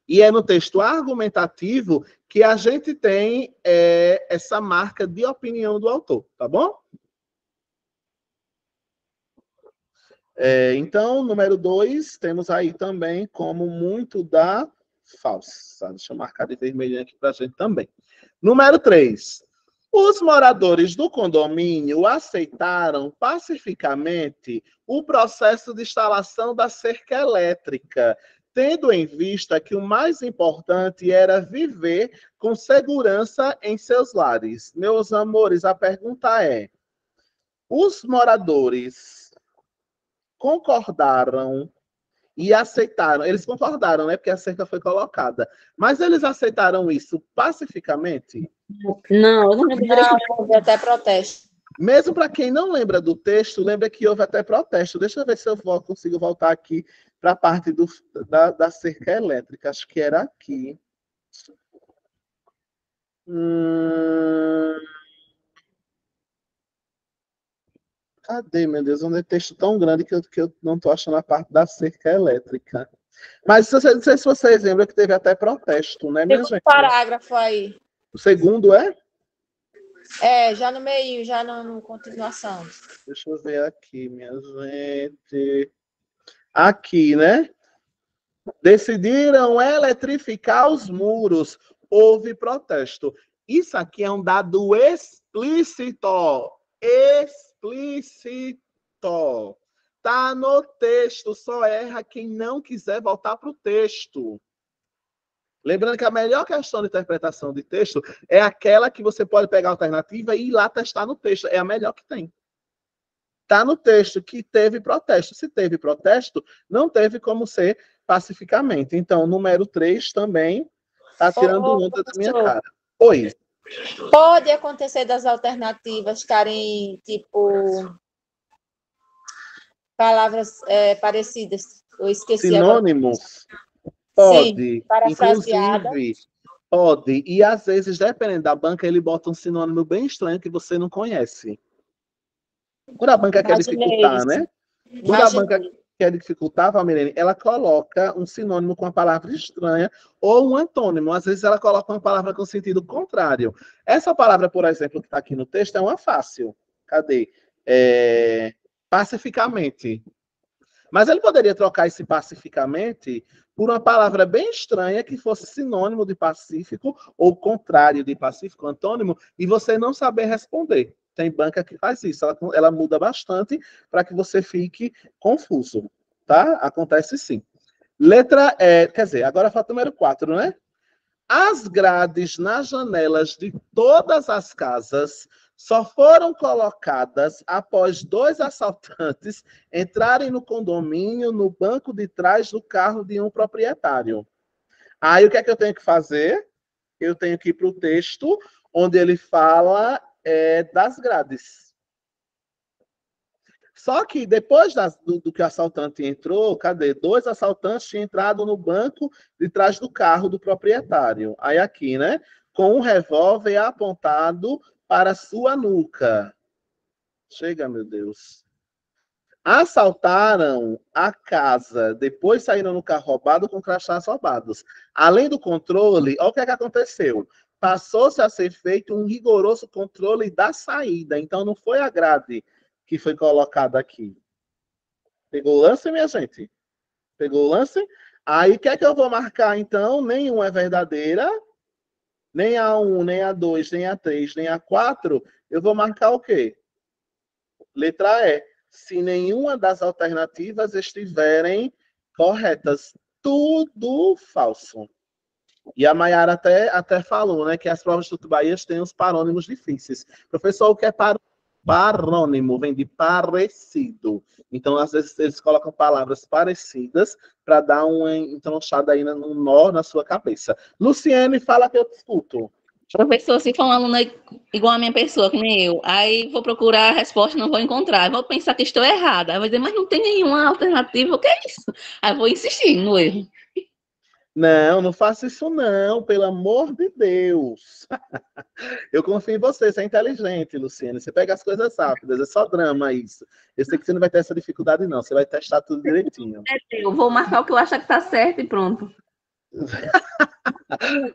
E é no texto argumentativo que a gente tem essa marca de opinião do autor, tá bom? Então, número 2, temos aí também como muito da falsa. Deixa eu marcar de vermelho aqui para a gente também. Número 3. Os moradores do condomínio aceitaram pacificamente o processo de instalação da cerca elétrica, tendo em vista que o mais importante era viver com segurança em seus lares. Meus amores, a pergunta é: os moradores concordaram e aceitaram? Eles concordaram, né? Porque a cerca foi colocada. Mas eles aceitaram isso pacificamente? Não, eu não lembro direito. Não, houve até protesto. Mesmo para quem não lembra do texto, lembra que houve até protesto. Deixa eu ver se eu consigo voltar aqui para a parte da cerca elétrica. Acho que era aqui. Cadê, meu Deus? Um texto tão grande que eu não estou achando a parte da cerca elétrica. Mas não sei se vocês lembram que teve até protesto, né, minha gente? Tem um parágrafo aí. O segundo é? Já no meio, já na continuação. Deixa eu ver aqui, minha gente. Aqui, né? Decidiram eletrificar os muros. Houve protesto. Isso aqui é um dado explícito. Explícito. Tá no texto. Só erra quem não quiser voltar para o texto. Lembrando que a melhor questão de interpretação de texto é aquela que você pode pegar a alternativa e ir lá testar no texto. É a melhor que tem. Está no texto que teve protesto. Se teve protesto, não teve como ser pacificamente. Então, número 3 também está tirando onda da minha cara. Oi. Pode acontecer das alternativas estarem, tipo, palavras parecidas. Eu esqueci sinônimos? Agora. Pode. Sim, parafraseada. Inclusive, pode. E, às vezes, dependendo da banca, ele bota um sinônimo bem estranho que você não conhece. Quando a banca quer dificultar, né? Quando a banca quer dificultar, Valmirene, ela coloca um sinônimo com uma palavra estranha ou um antônimo. Às vezes ela coloca uma palavra com sentido contrário. Essa palavra, por exemplo, que está aqui no texto, é uma fácil. Cadê? Pacificamente. Mas ele poderia trocar esse pacificamente por uma palavra bem estranha que fosse sinônimo de pacífico ou contrário de pacífico, antônimo, e você não saber responder. Tem banca que faz isso, ela muda bastante para que você fique confuso, tá? Acontece sim. Letra quer dizer, agora falta o número 4, né? As grades nas janelas de todas as casas só foram colocadas após 2 assaltantes entrarem no condomínio no banco de trás do carro de um proprietário. Aí o que é que eu tenho que fazer? Eu tenho que ir para o texto onde ele fala das grades. Só que depois do que o assaltante entrou, cadê? 2 assaltantes tinham entrado no banco de trás do carro do proprietário. Aí aqui, né? Com um revólver apontado para sua nuca. Chega, meu Deus. Assaltaram a casa, depois saíram no carro roubado com crachás roubados. Além do controle, olha o que é que aconteceu. Passou-se a ser feito um rigoroso controle da saída. Então, não foi a grade que foi colocada aqui. Pegou o lance, minha gente? Pegou o lance? Aí, o que é que eu vou marcar, então? Nenhuma é verdadeira. Nem a 1, nem a 2, nem a 3, nem a 4. Eu vou marcar o quê? Letra E. Se nenhuma das alternativas estiverem corretas. Tudo falso. E a Mayara até falou, né, que as provas do Tubaías têm os parônimos difíceis. Professor, o que é parônimo? Vem de parecido. Então, às vezes, eles colocam palavras parecidas para dar uma entronchada aí no nó na sua cabeça. Luciene, fala que eu te escuto. Professor, se for um aluno igual a minha pessoa, que nem eu, aí vou procurar a resposta e não vou encontrar. Vou pensar que estou errada. Aí vou dizer, mas não tem nenhuma alternativa, o que é isso? Aí vou insistir no erro. Não, não faça isso não, pelo amor de Deus. Eu confio em você, você é inteligente, Luciane. Você pega as coisas rápidas, é só drama isso. Eu sei que você não vai ter essa dificuldade não, você vai testar tudo direitinho. Eu vou marcar o que eu achar que está certo e pronto.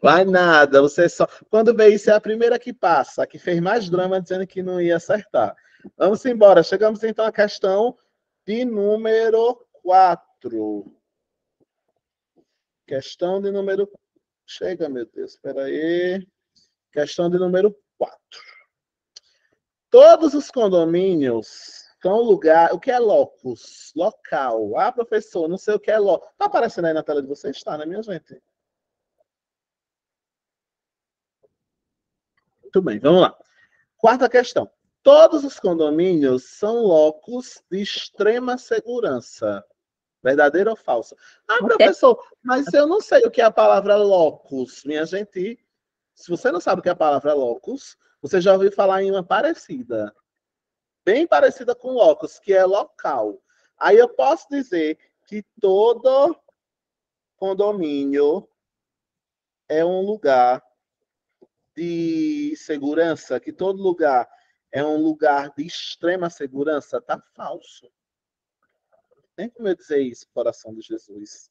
Vai nada, você só... Quando vê isso, é a primeira que passa, que fez mais drama dizendo que não ia acertar. Vamos embora, chegamos então à questão de número 4. Questão de número... Chega, meu Deus, espera aí. Questão de número 4. Todos os condomínios são lugar... O que é locus? Local. Ah, professor, não sei o que é locus. Está aparecendo aí na tela de vocês? Está, né, minha gente? Muito bem, vamos lá. Quarta questão. Todos os condomínios são locus de extrema segurança. Verdadeiro ou falso? Ah, professor, mas eu não sei o que é a palavra locus. Minha gente, se você não sabe o que é a palavra locus, você já ouviu falar em uma parecida. Bem parecida com locus, que é local. Aí eu posso dizer que todo condomínio é um lugar de segurança, que todo lugar é um lugar de extrema segurança. Tá falso. Nem como eu dizer isso, coração de Jesus.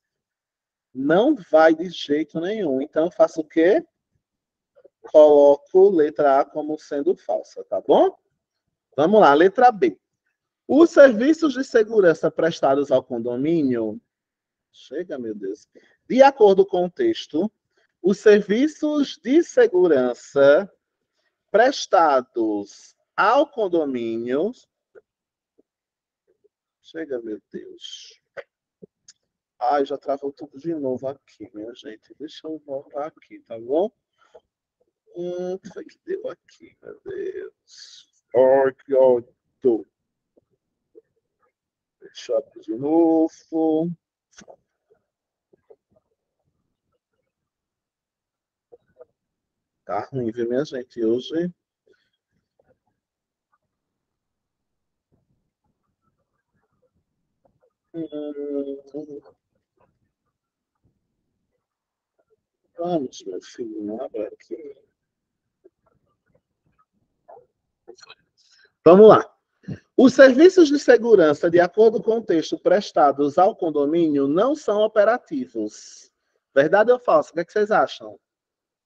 Não vai de jeito nenhum. Então, eu faço o quê? Coloco letra A como sendo falsa, tá bom? Vamos lá, letra B. Os serviços de segurança prestados ao condomínio... Chega, meu Deus. De acordo com o texto, os serviços de segurança prestados ao condomínio... Chega, meu Deus. Ai, já travou tudo de novo aqui, minha gente. Deixa eu voltar aqui, tá bom? O que foi que deu aqui, meu Deus? Ai, que ódio. Deixa eu abrir de novo. Tá ruim, viu, minha gente? Hoje... Vamos, meu filho, abra aqui. Vamos lá. Os serviços de segurança, de acordo com o texto prestados ao condomínio, não são operativos. Verdade ou falso? O que é que vocês acham?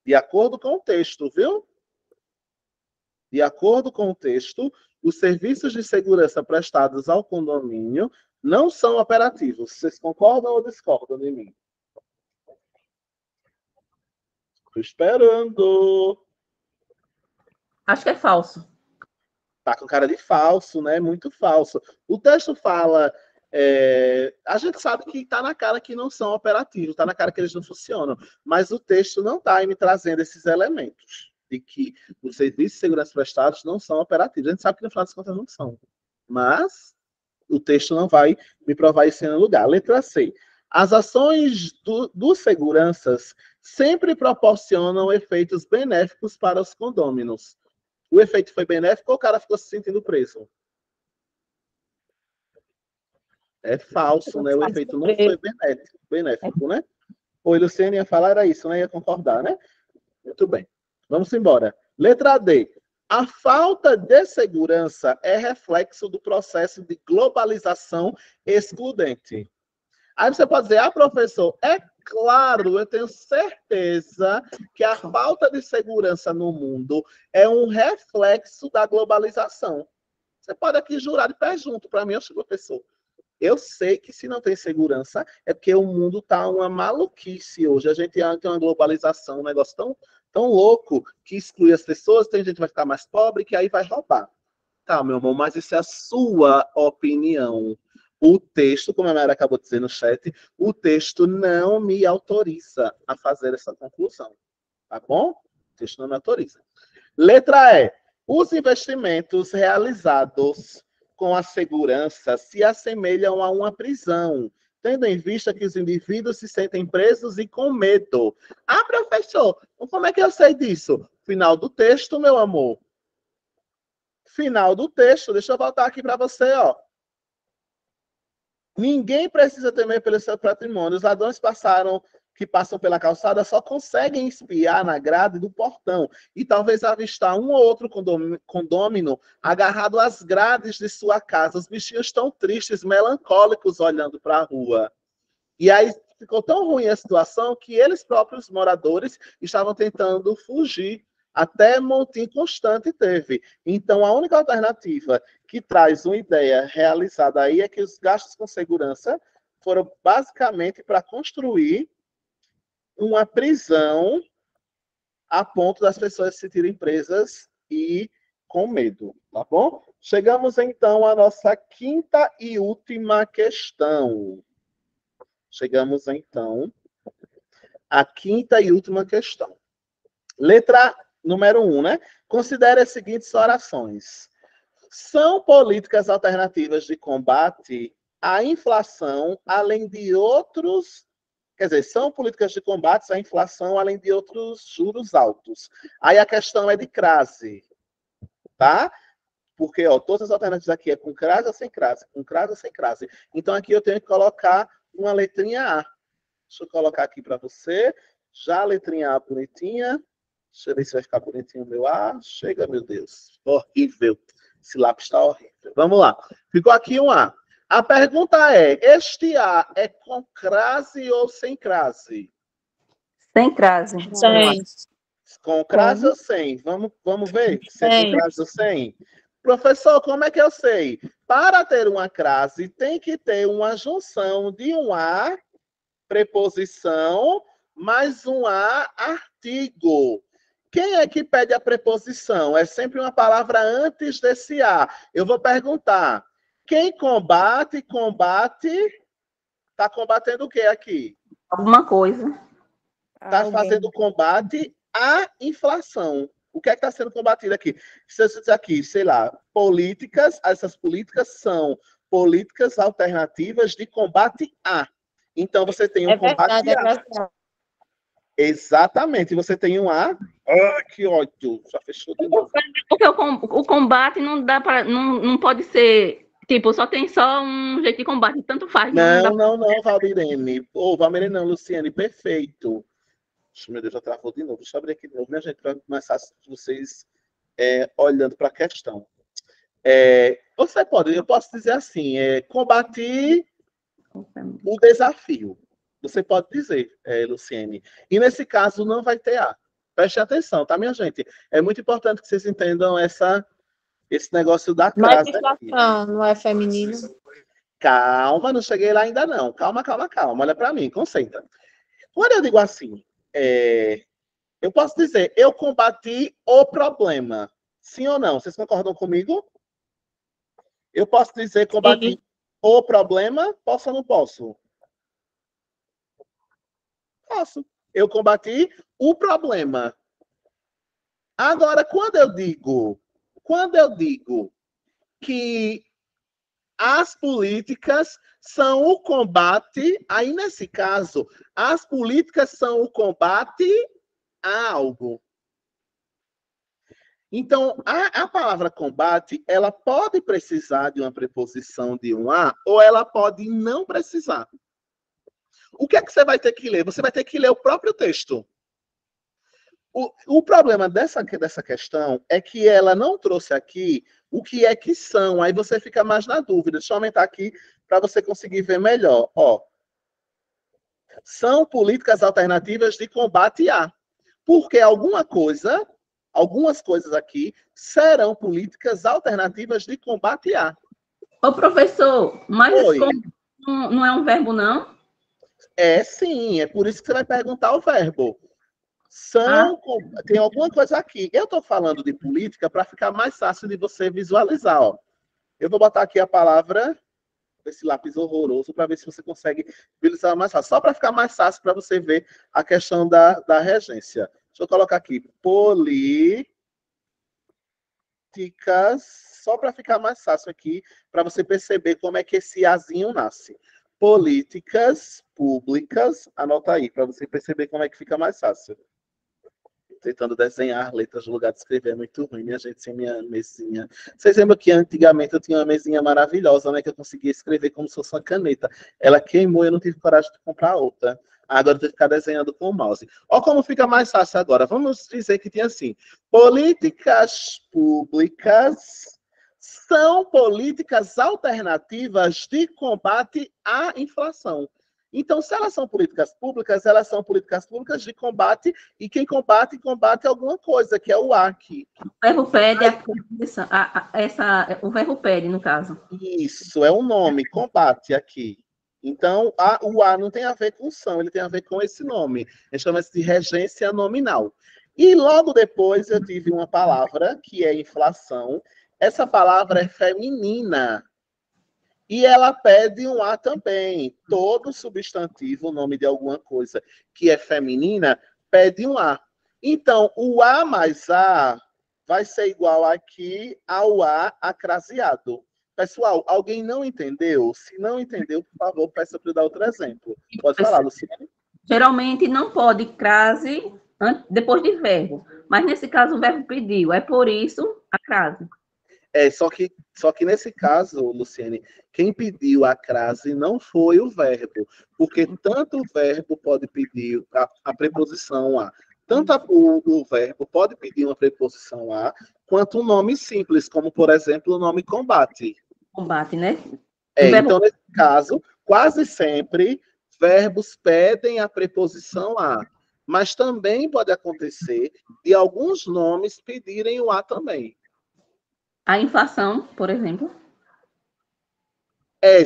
De acordo com o texto, viu? De acordo com o texto, os serviços de segurança prestados ao condomínio não são operativos. Vocês concordam ou discordam de mim? Estou esperando. Acho que é falso. Tá com cara de falso, né? Muito falso. O texto fala... a gente sabe que está na cara que não são operativos, está na cara que eles não funcionam. Mas o texto não está me trazendo esses elementos de que os serviços de segurança prestados não são operativos. A gente sabe que no final das contas não são. Mas o texto não vai me provar isso em lugar. Letra C. As ações dos seguranças sempre proporcionam efeitos benéficos para os condôminos. O efeito foi benéfico ou o cara ficou se sentindo preso? É falso, né? O efeito não foi benéfico, né? Oi, Luciane ia falar, era isso, né? Ia concordar, né? Muito bem. Vamos embora. Letra D. A falta de segurança é reflexo do processo de globalização excludente. Aí você pode dizer, professor, é claro, eu tenho certeza que a falta de segurança no mundo é um reflexo da globalização. Você pode aqui jurar de pé junto para mim, professor. Eu sei que se não tem segurança, é porque o mundo está uma maluquice hoje. A gente tem uma globalização, um negócio tão louco que exclui as pessoas, tem gente que vai ficar mais pobre, que aí vai roubar. Tá, meu irmão, mas isso é a sua opinião. O texto, como a Mara acabou de dizer no chat, o texto não me autoriza a fazer essa conclusão. Tá bom? O texto não me autoriza. Letra E. Os investimentos realizados com a segurança se assemelham a uma prisão, tendo em vista que os indivíduos se sentem presos e com medo. Professor, como é que eu sei disso? Final do texto, meu amor. Final do texto. Deixa eu voltar aqui para você, ó. Ninguém precisa temer pelo seu patrimônio. Os ladrões que passam pela calçada só conseguem espiar na grade do portão e talvez avistar um ou outro condômino agarrado às grades de sua casa. Os bichinhos estão tristes, melancólicos, olhando para a rua. E aí ficou tão ruim a situação que eles próprios moradores estavam tentando fugir. Até motim constante teve. Então, a única alternativa que traz uma ideia realizada aí é que os gastos com segurança foram basicamente para construir uma prisão a ponto das pessoas se sentirem presas e com medo, tá bom? Chegamos, então, à nossa quinta e última questão. Chegamos, então, à quinta e última questão. Letra número 1, né? Considere as seguintes orações. São políticas alternativas de combate à inflação, além de outros... Quer dizer, são políticas de combate à inflação, além de outros juros altos. Aí a questão é de crase, tá? Porque, ó, todas as alternativas aqui é com crase ou sem crase, com crase ou sem crase. Então, aqui eu tenho que colocar uma letrinha A. Deixa eu colocar aqui para você. Já a letrinha A bonitinha. Deixa eu ver se vai ficar bonitinho o meu A. Chega, meu Deus. Horrível. Esse lápis está horrível. Vamos lá. Ficou aqui um A. A pergunta é, este A é com crase ou sem crase? Sem crase. Sem. Com crase ou sem? Vamos ver se é com crase ou sem. Professor, como é que eu sei? Para ter uma crase, tem que ter uma junção de um A, preposição, mais um A, artigo. Quem é que pede a preposição? É sempre uma palavra antes desse A. Eu vou perguntar. Quem combate, está combatendo o que aqui? Alguma coisa. Está fazendo combate à inflação. O que é que está sendo combatido aqui? Se eu dizer aqui, sei lá, políticas, essas políticas são políticas alternativas de combate a. Então, você tem um combate a. Exatamente, você tem um A. Que ódio, já fechou de novo. Porque o combate não dá para, não pode ser, tipo, só tem só um jeito de combate, tanto faz. Não, Valdirene. Valdirene não, Luciane, perfeito. Meu Deus, já travou de novo. Deixa eu abrir aqui de novo, minha gente, para começar vocês olhando para a questão. Eu posso dizer assim, combater o desafio. Você pode dizer, Luciene. E nesse caso não vai ter A. Preste atenção, tá, minha gente? É muito importante que vocês entendam esse negócio da crase. Mas não é feminino. Calma, não cheguei lá ainda não. Calma. Olha para mim, concentra. Quando eu digo assim, eu posso dizer, eu combati o problema. Sim ou não? Vocês concordam comigo? Eu posso dizer combati o problema? Posso ou não posso? Posso. Eu combati o problema. Agora, quando eu digo que as políticas são o combate, aí nesse caso, as políticas são o combate a algo. Então, a palavra combate, ela pode precisar de uma preposição de um A, ou ela pode não precisar. O que é que você vai ter que ler? Você vai ter que ler o próprio texto. O problema dessa questão é que ela não trouxe aqui o que é que são. Aí você fica mais na dúvida. Deixa eu aumentar aqui para você conseguir ver melhor. Ó, são políticas alternativas de combate a. Porque algumas coisas aqui serão políticas alternativas de combate a. Ô, professor, mas Oi. não é um verbo, não? É sim, é por isso que você vai perguntar o verbo. Tem alguma coisa aqui. Eu estou falando de política para ficar mais fácil de você visualizar. Ó. Eu vou botar aqui a palavra, esse lápis horroroso, para ver se você consegue visualizar mais fácil. Só para ficar mais fácil para você ver a questão da regência. Deixa eu colocar aqui. Políticas, só para ficar mais fácil aqui, para você perceber como é que esse azinho nasce. Políticas públicas, anota aí, para você perceber como é que fica mais fácil. Tentando desenhar letras no lugar de escrever é muito ruim, minha gente, sem minha mesinha. Vocês lembram que antigamente eu tinha uma mesinha maravilhosa, né, que eu conseguia escrever como se fosse uma caneta. Ela queimou e eu não tive coragem de comprar outra. Agora eu tenho que ficar desenhando com o mouse. Olha como fica mais fácil agora. Vamos dizer que tinha assim, políticas públicas são políticas alternativas de combate à inflação. Então, se elas são políticas públicas de combate, e quem combate alguma coisa, que é o aqui. O verbo pede, o verbo pede, no caso. Isso, é um nome, combate aqui. Então, o A não tem a ver com são, ele tem a ver com esse nome. A gente chama isso de regência nominal. E logo depois eu tive uma palavra, que é inflação. Essa palavra é feminina. E ela pede um A também. Todo substantivo, o nome de alguma coisa que é feminina, pede um A. Então, o A mais A vai ser igual aqui ao A acraseado. Pessoal, alguém não entendeu? Se não entendeu, por favor, peça para eu dar outro exemplo. Pode falar, Luciane. Geralmente não pode crase depois de verbo. Mas nesse caso o verbo pediu. É por isso a crase. Só que nesse caso, Luciane, quem pediu a crase não foi o verbo, porque tanto o verbo pode pedir a preposição a, tanto o verbo pode pedir uma preposição a, quanto um nome simples, como, por exemplo, o nome combate. Combate, né? Então, nesse caso, quase sempre, verbos pedem a preposição a, mas também pode acontecer de alguns nomes pedirem o a também. A inflação, por exemplo.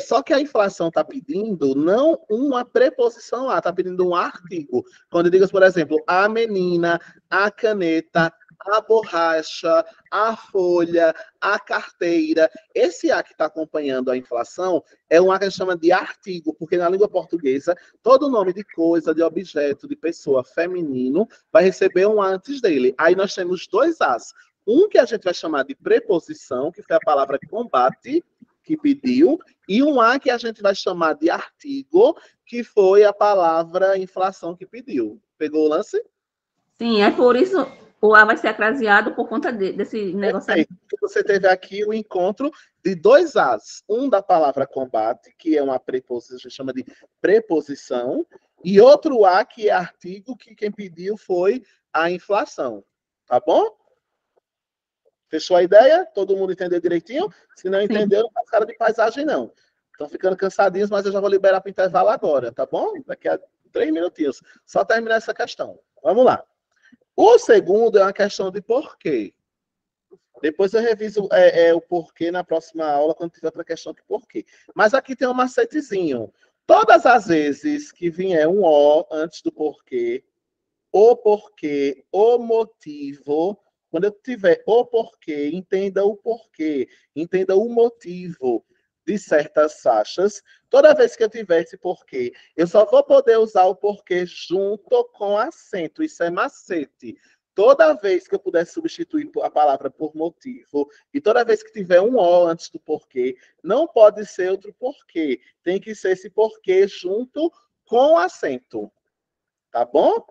Só que a inflação está pedindo não uma preposição a, está pedindo um artigo. Quando eu digo, por exemplo, a menina, a caneta, a borracha, a folha, a carteira. Esse a que está acompanhando a inflação é um a que a gente chama de artigo, porque na língua portuguesa, todo nome de coisa, de objeto, de pessoa feminino vai receber um a antes dele. Aí nós temos dois as. Um que a gente vai chamar de preposição, que foi a palavra combate, que pediu, e um A que a gente vai chamar de artigo, que foi a palavra inflação que pediu. Pegou o lance? Sim, é por isso o A vai ser acraseado por conta desse negócio aí. Você teve aqui o encontro de dois As. Um da palavra combate, que é uma preposição, a gente chama de preposição, e outro A que é artigo, que quem pediu foi a inflação. Tá bom? Fechou a ideia? Todo mundo entendeu direitinho? Se não entendeu, não faz cara de paisagem, não. Estão ficando cansadinhos, mas eu já vou liberar para o intervalo agora, tá bom? Daqui a 3 minutinhos. Só terminar essa questão. Vamos lá. O segundo é uma questão de porquê. Depois eu reviso o porquê na próxima aula, quando tiver outra questão de porquê. Mas aqui tem um macetezinho. Todas as vezes que vier um O antes do porquê, o motivo... Quando eu tiver o porquê, entenda o motivo de certas faixas. Toda vez que eu tiver esse porquê, eu só vou poder usar o porquê junto com acento. Isso é macete. Toda vez que eu puder substituir a palavra por motivo, e toda vez que tiver um O antes do porquê, não pode ser outro porquê. Tem que ser esse porquê junto com acento. Tá bom?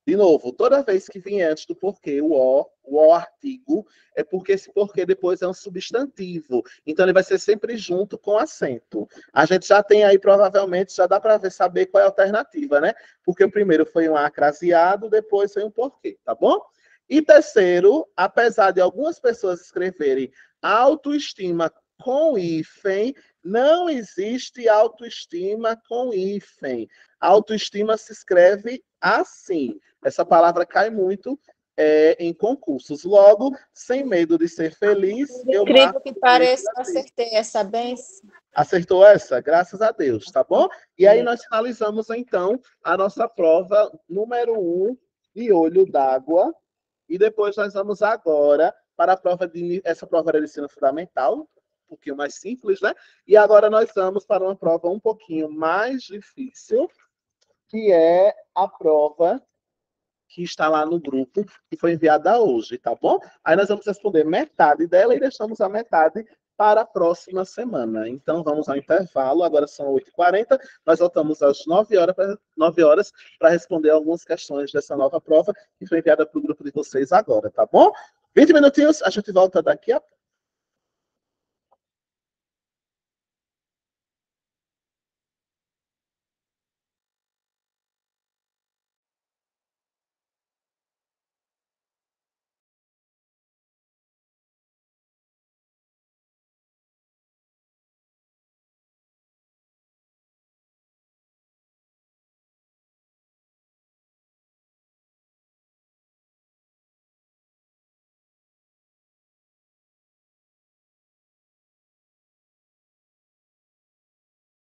De novo, toda vez que vier antes do porquê, o artigo, é porque esse porquê depois é um substantivo. Então, ele vai ser sempre junto com acento. A gente já tem aí, provavelmente, já dá para saber qual é a alternativa, né? Porque o primeiro foi um acraseado, depois foi um porquê, tá bom? E terceiro, apesar de algumas pessoas escreverem autoestima com hífen, não existe autoestima com hífen. Autoestima se escreve assim. Essa palavra cai muito em concursos. Logo, sem medo de ser feliz, eu Incrível marco que pareça, acertei essa benção. Acertou essa? Graças a Deus, tá bom? E aí nós finalizamos, então, a nossa prova número 1 de olho d'água. E depois nós vamos agora para a prova essa prova era de ensino fundamental, um pouquinho mais simples, né? E agora nós vamos para uma prova um pouquinho mais difícil, que é a prova que está lá no grupo, que foi enviada hoje, tá bom? Aí nós vamos responder metade dela e deixamos a metade para a próxima semana. Então, vamos ao intervalo, agora são 8h40, nós voltamos às 9h para responder algumas questões dessa nova prova, que foi enviada para o grupo de vocês agora, tá bom? 20 minutinhos, a gente volta daqui a pouco.